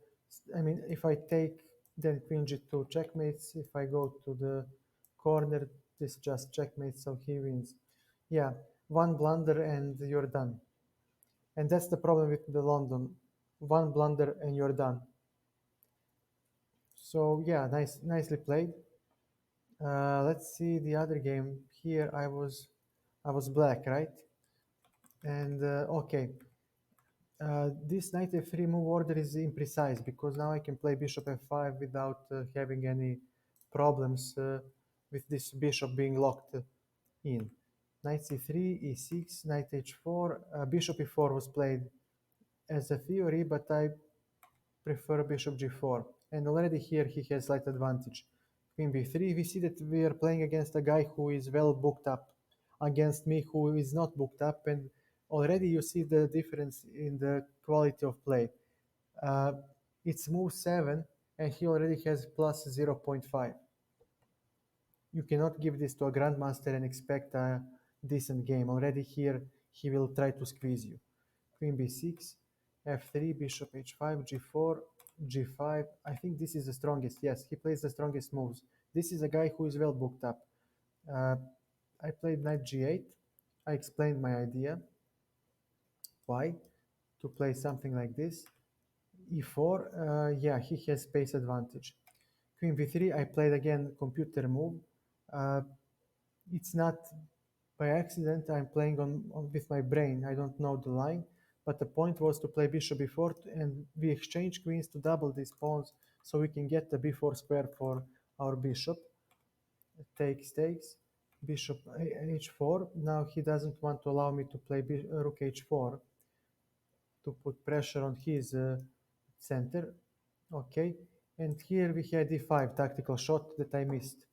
I mean, if I take, then queen g2 checkmates. If I go to the corner, this just checkmates, so he wins. Yeah, one blunder and you're done. And that's the problem with the London. One blunder and you're done. So yeah, nicely played. Let's see the other game. Here I was black, right? And okay, this knight f3 move order is imprecise because now I can play bishop f5 without having any problems with this bishop being locked in. Knight c3, e6, knight h4. Bishop e4 was played as a theory, but I prefer bishop g4. And already here he has slight advantage. Queen b3, we see that we are playing against a guy who is well booked up, against me who is not booked up, and already you see the difference in the quality of play. Uh, it's move 7, and he already has plus 0.5. You cannot give this to a grandmaster and expect a decent game. Already here he will try to squeeze you. Queen b6, f3, bishop h5, g4, g5. I think this is the strongest. Yes, he plays the strongest moves. This is a guy who is well booked up. Uh, I played knight g8. I explained my idea. Why? To play something like this. e4, yeah, he has space advantage. Queen b3, I played again computer move. Uh, it's not by accident. I'm playing with my brain. I don't know the line, but the point was to play bishop b4, and we exchange queens to double these pawns so we can get the b4 square for our bishop. Takes, bishop h4. Now he doesn't want to allow me to play rook h4 to put pressure on his center. Okay, and here we had e5 tactical shot that I missed.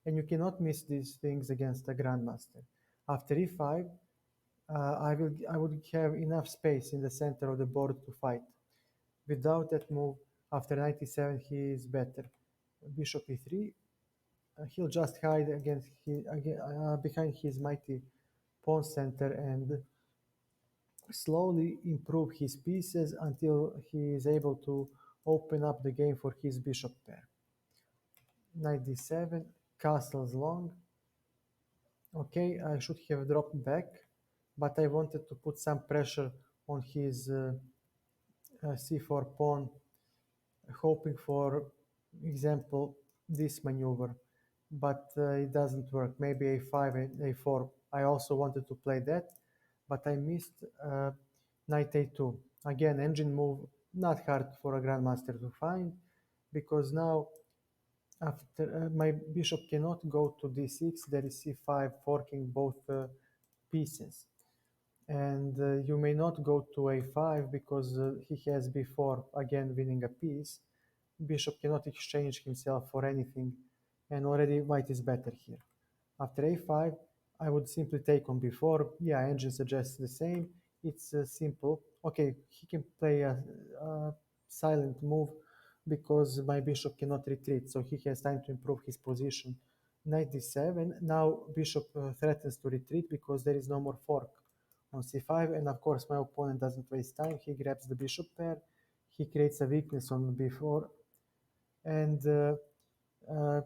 And you cannot miss these things against a grandmaster. After e5, I would have enough space in the center of the board to fight. Without that move, after 97, he is better. Bishop e3, he'll just hide behind his mighty pawn center and slowly improve his pieces until he is able to open up the game for his bishop pair. Knight d7, castles long. Okay, I should have dropped back, but I wanted to put some pressure on his c4 pawn, hoping for example this maneuver, but it doesn't work. Maybe a5 and a4. I also wanted to play that, but I missed knight a2. Again, engine move, not hard for a grandmaster to find, because now after my bishop cannot go to d6, there is c5 forking both pieces. And you may not go to a5 because he has b4 again winning a piece. Bishop cannot exchange himself for anything, and already white is better here. After a5, I would simply take on b4. Yeah, engine suggests the same. It's simple. Okay, he can play a silent move because my bishop cannot retreat, so he has time to improve his position. Knight d7. Now bishop threatens to retreat because there is no more fork on c5, and of course my opponent doesn't waste time. He grabs the bishop pair. He creates a weakness on b4, and uh,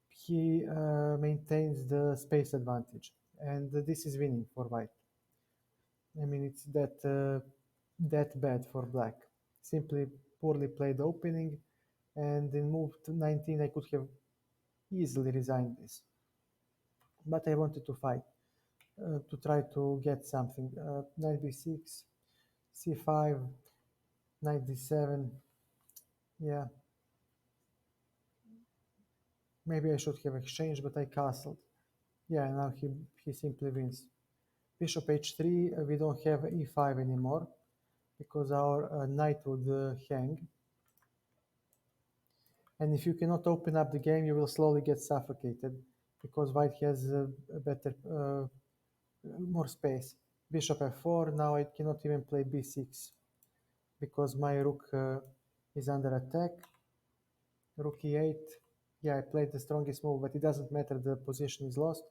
he maintains the space advantage, and this is winning for white. I mean, it's that bad for black. Simply poorly played opening, and in move to 19, I could have easily resigned this, but I wanted to fight to try to get something. Knight b6, c5, knight d7. Yeah, maybe I should have exchanged, but I castled. Yeah, now he simply wins. Bishop h3, we don't have e5 anymore because our knight would hang. And if you cannot open up the game, you will slowly get suffocated because white has a better, more space. Bishop f4, now I cannot even play b6 because my rook is under attack. Rook e8, yeah, I played the strongest move, but it doesn't matter, the position is lost.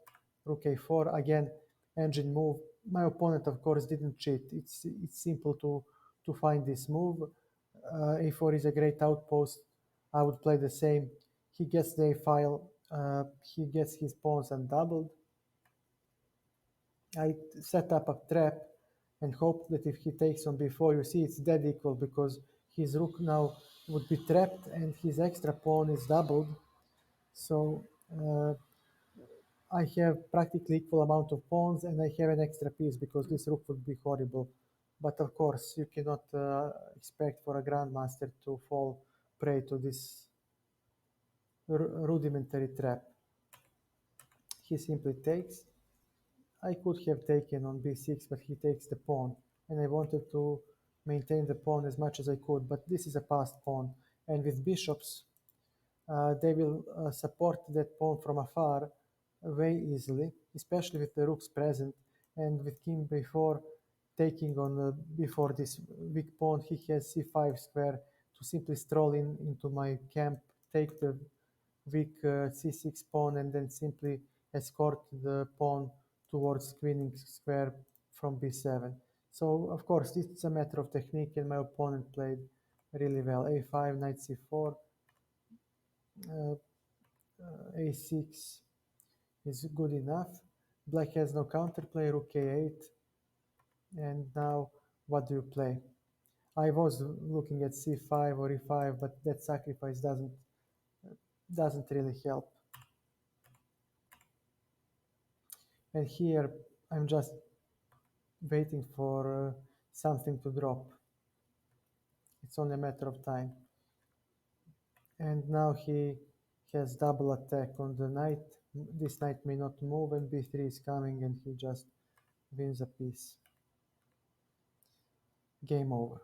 Rook a4, again, engine move. My opponent, of course, didn't cheat. It's simple to find this move. A4 is a great outpost. I would play the same. He gets the a file. He gets his pawns undoubled. I set up a trap and hope that if he takes on b4, you see it's dead equal because his rook now would be trapped and his extra pawn is doubled. So uh, I have practically equal amount of pawns and I have an extra piece because this rook would be horrible. But of course, you cannot expect for a grandmaster to fall prey to this rudimentary trap. He simply takes. I could have taken on b6, but he takes the pawn, and I wanted to maintain the pawn as much as I could, but this is a passed pawn, and with bishops, they will support that pawn from afar way easily, especially with the rooks present, and with king b4 taking on before this weak pawn, he has c5 square to simply stroll into my camp, take the weak c6 pawn, and then simply escort the pawn towards queening square from b7. So of course this is a matter of technique, and my opponent played really well. a5, knight c4, uh, a6 is good enough. Black has no counterplay, rook a8, and now what do you play? I was looking at c5 or e5, but that sacrifice doesn't really help. And here I'm just waiting for something to drop. It's only a matter of time. And now he has double attack on the knight. This knight may not move, and b3 is coming, and he just wins a piece. Game over.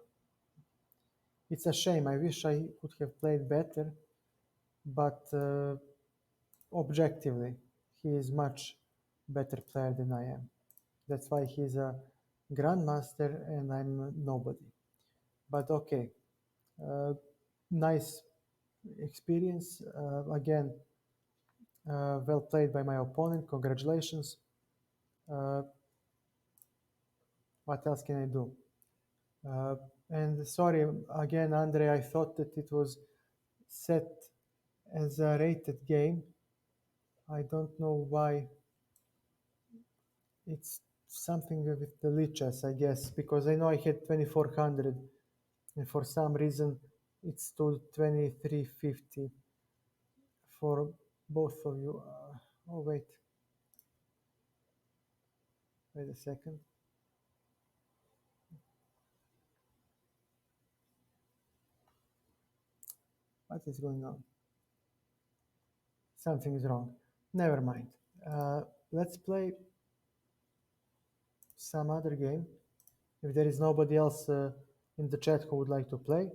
It's a shame. I wish I could have played better, but objectively, he is much better player than I am. That's why he's a grandmaster and I'm nobody. But okay, nice experience. Again, well played by my opponent. Congratulations. Uh, what else can I do? Uh, and sorry again, Andre, I thought that it was set as a rated game. I don't know why. It's something with the lichess, I guess, because I know I had 2400 and for some reason it's to 2350 for both of you. Oh, wait a second. What is going on? Something is wrong. Never mind. Let's play some other game. If there is nobody else in the chat who would like to play.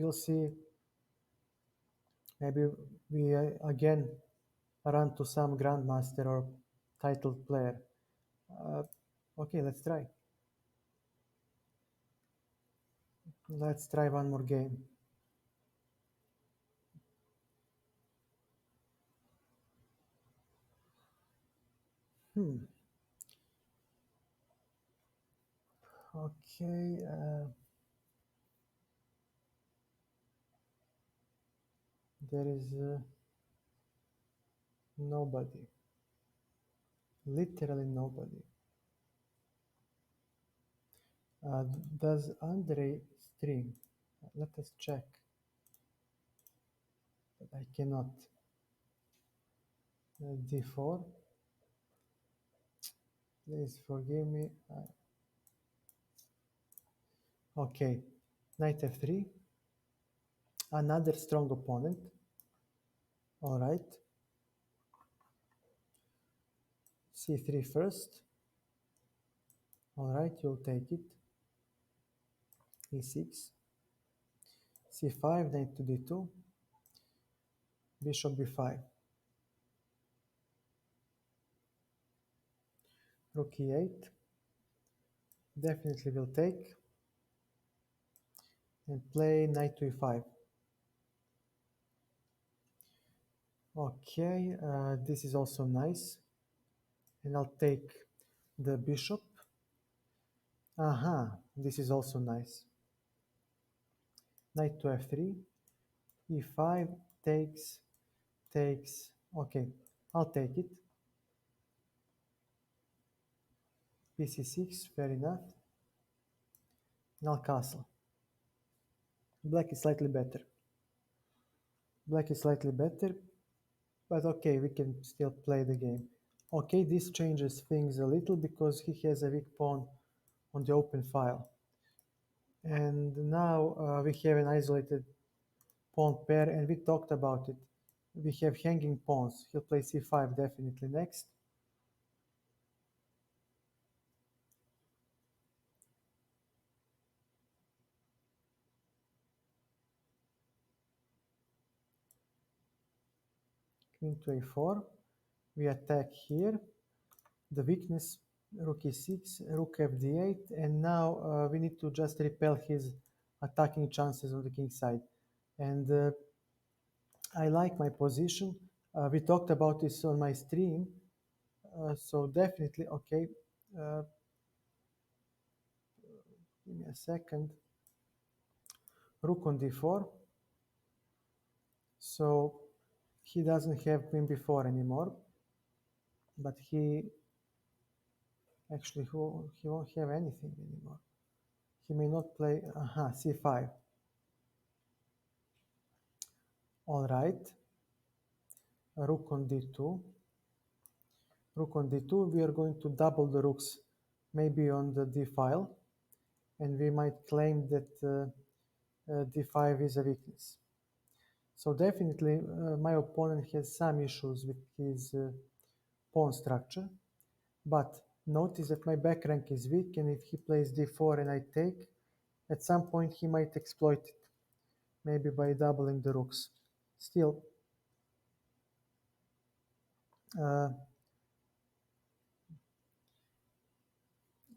we'll see. Maybe we again run to some grandmaster or titled player. Uh, okay, let's try. Let's try one more game. Hmm. Okay. There is nobody. Literally nobody. Does Andre stream? Let us check. But I cannot. D4. Please forgive me. Okay. Knight F3. Another strong opponent. All right. C3 first. All right, you'll take it. E6. C5, knight to D2. Bishop B5. Rook E8. Definitely will take. And play knight to E5. Okay, this is also nice. And I'll take the bishop. Aha, this is also nice. Knight to F3. E5 takes. Okay, I'll take it. PC6, fair enough. Now castle. Black is slightly better. Black is slightly better, but okay, we can still play the game. Okay, this changes things a little because he has a weak pawn on the open file. And now we have an isolated pawn pair, and we talked about it. We have hanging pawns. He'll play c5 definitely next. Queen to a4. We attack here. The weakness, rook e6, rook fd8, and now we need to just repel his attacking chances on the king side. And I like my position. We talked about this on my stream, so definitely, okay. Uh, Give me a second. Rook on d4. So he doesn't have queen b4 anymore, but he actually he won't have anything anymore. He may not play c5. All right. Rook on d2. Rook on d2. We are going to double the rooks, maybe on the d file, and we might claim that d5 is a weakness. So definitely, my opponent has some issues with his pawn structure, but notice that my back rank is weak, and if he plays d4 and I take, at some point he might exploit it, maybe by doubling the rooks. Still,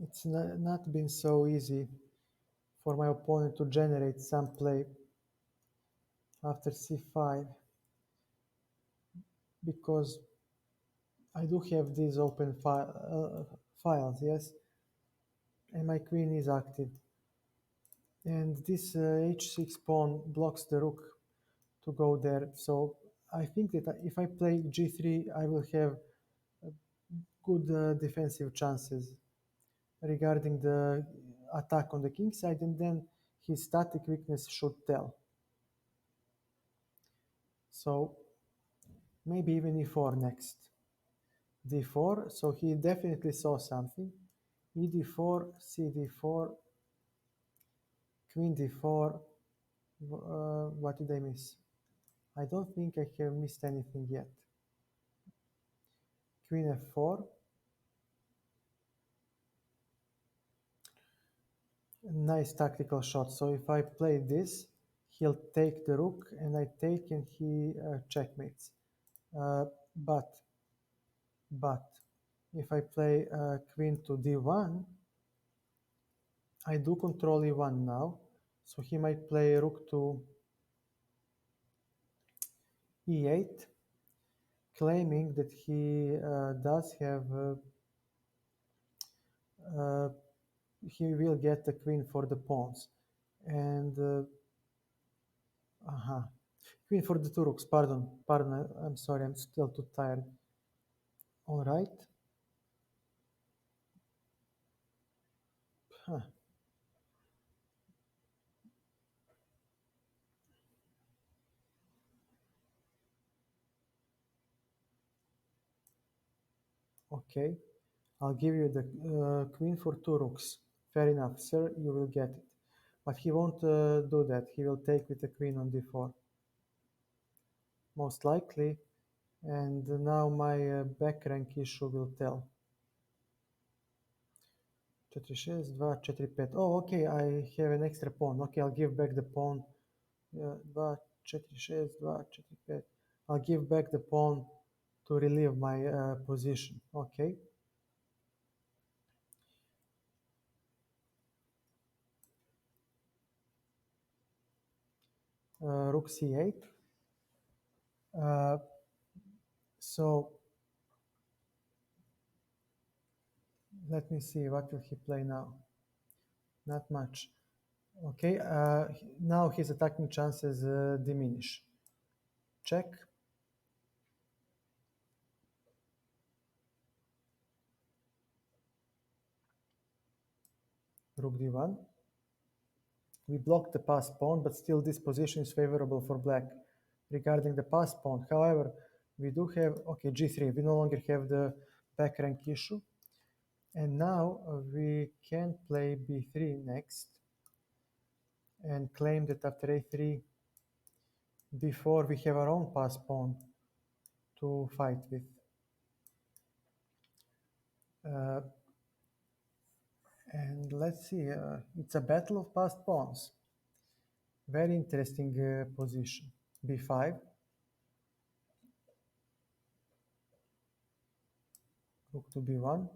it's not been so easy for my opponent to generate some play after c5, because I do have these open files, yes, and my queen is active. And this h6 pawn blocks the rook to go there. So I think that if I play g3, I will have good defensive chances regarding the attack on the king side, and then his static weakness should tell. So maybe even e4 next. d4, so he definitely saw something. E d4, c d4, queen d4. What did I miss? I don't think I have missed anything yet. Queen f4. Nice tactical shot. So if I play this, He'll take the rook, and I take, and he checkmates. Uh, but but if I play queen to d1, I do control e1 now, so he might play rook to e8, claiming that he does have uh, he will get the queen for the pawns, and queen for the two rooks. Pardon. I'm sorry. I'm still too tired. All right. Huh. Okay. I'll give you the queen for two rooks. Fair enough, sir. You will get it. But he won't do that. He will take with the queen on d4, most likely. And now my back rank issue will tell. 4, 6, 2, 4, 5. Oh, okay, I have an extra pawn. Okay, I'll give back the pawn. 2, 4, 6, 2, 4, 5. I'll give back the pawn to relieve my position. Okay. Rook c8. Uh, so let me see, what will he play now? Not much. Okay, now his attacking chances diminish. Check. Rook d1. We blocked the pass pawn, but still this position is favorable for black regarding the pass pawn. However, we do have, okay, g3. We no longer have the back rank issue. And now we can play b3 next and claim that after a3, before we have our own pass pawn to fight with. Uh, and let's see, it's a battle of passed pawns. Very interesting position. b5, rook to b1.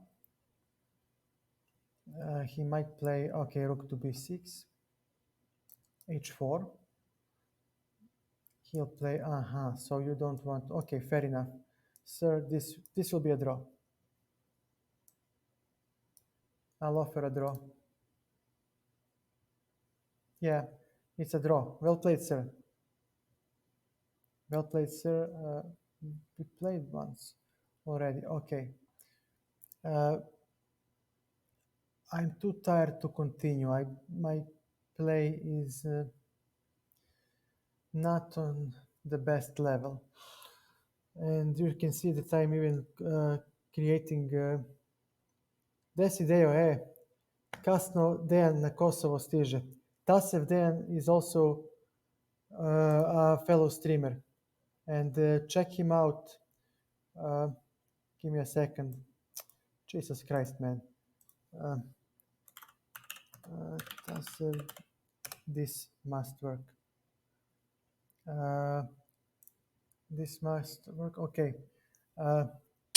He might play, okay, rook to b6, h4. He'll play, so you don't want, okay, fair enough. Sir, this will be a draw. I'll offer a draw. Yeah, it's a draw. Well played, sir. Well played, sir. We played once already. Okay. I'm too tired to continue. My play is not on the best level. And you can see that I'm even creating Desi Deo, kasno Dejan na Kosovo stiže. Tasev Dejan is also a fellow streamer. And check him out. Give me a second. Jesus Christ, man. Tasev, this must work. This must work. Okay.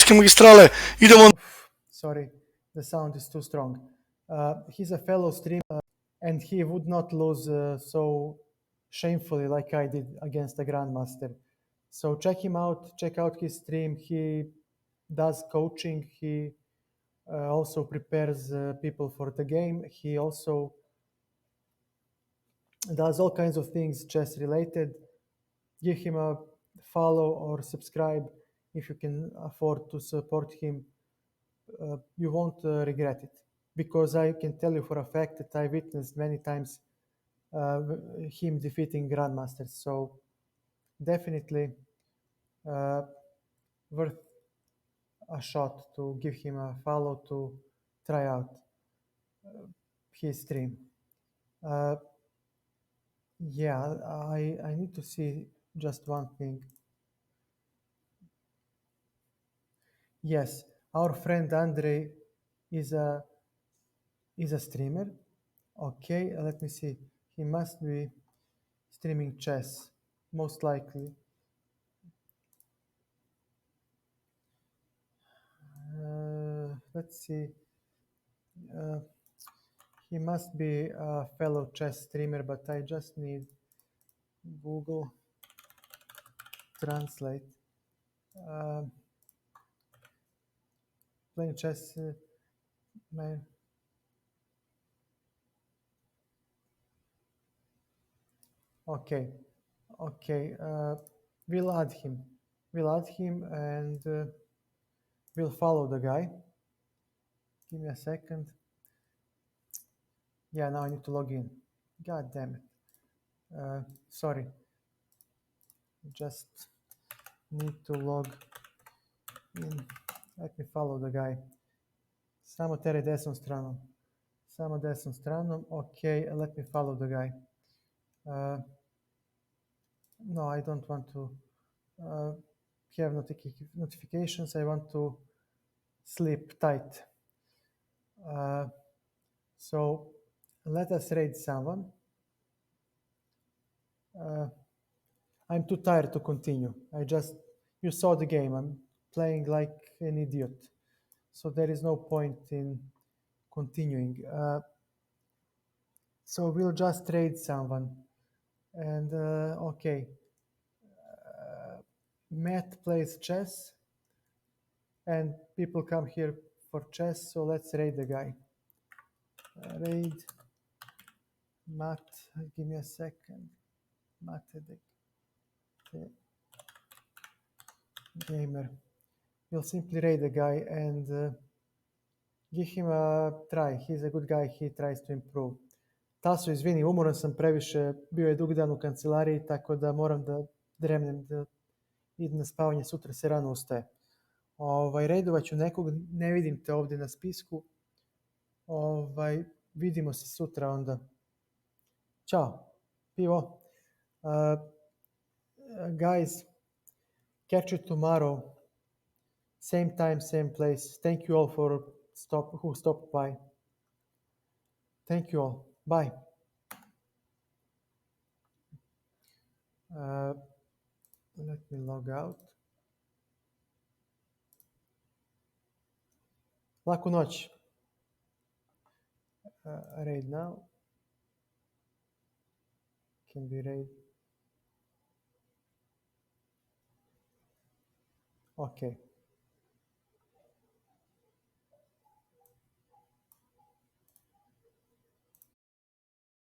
Magistrale, idemo. Sorry, the sound is too strong. He's a fellow streamer, and he would not lose so shamefully like I did against a grandmaster. So check him out. Check out his stream. He does coaching. He also prepares people for the game. He also does all kinds of things chess related. Give him a follow or subscribe if you can afford to support him. You won't regret it, because I can tell you for a fact that I witnessed many times him defeating grandmasters. So definitely worth a shot to give him a follow to try out his stream. Yeah, I need to see just one thing. Yes, our friend Andre is a streamer. Okay, let me see. He must be. streaming chess, most likely. Let's see. Uh, he must be a fellow chess streamer, but I just need Google Translate. Uh, Playing chess, man. Okay, okay. We'll add him. We'll add him and we'll follow the guy. Give me a second. Yeah, now I need to log in. God damn it. Sorry. Just need to log in. Let me follow the guy. Samo teret desnom stranom. Samo desnom stranom. Okay, let me follow the guy. No, I don't want to uh, have notifications. I want to sleep tight. Uh, so let us raid someone. I'm too tired to continue. You saw the game. I'm playing like an idiot. So there is no point in continuing. So we'll just trade someone. And okay, Matt plays chess, and people come here for chess. So let's raid the guy. Raid Matt. Give me a second. Matt the gamer. We'll simply raid the guy and give him a try. He's a good guy. He tries to improve. Taso, izvini, umoran sam previše, bio je dug dan u kancelariji, tako da moram da dremnem, da idem na spavanje, sutra se rano ustaje. Redovat ću nekog, ne vidim te ovdje na spisku. Vidimo se sutra onda. Ćao, pivo. Guys, catch you tomorrow. Same time, same place. Thank you all who stopped by. Thank you all. Bye. Let me log out. Laku noć. Raid now. Can be raid. Okay.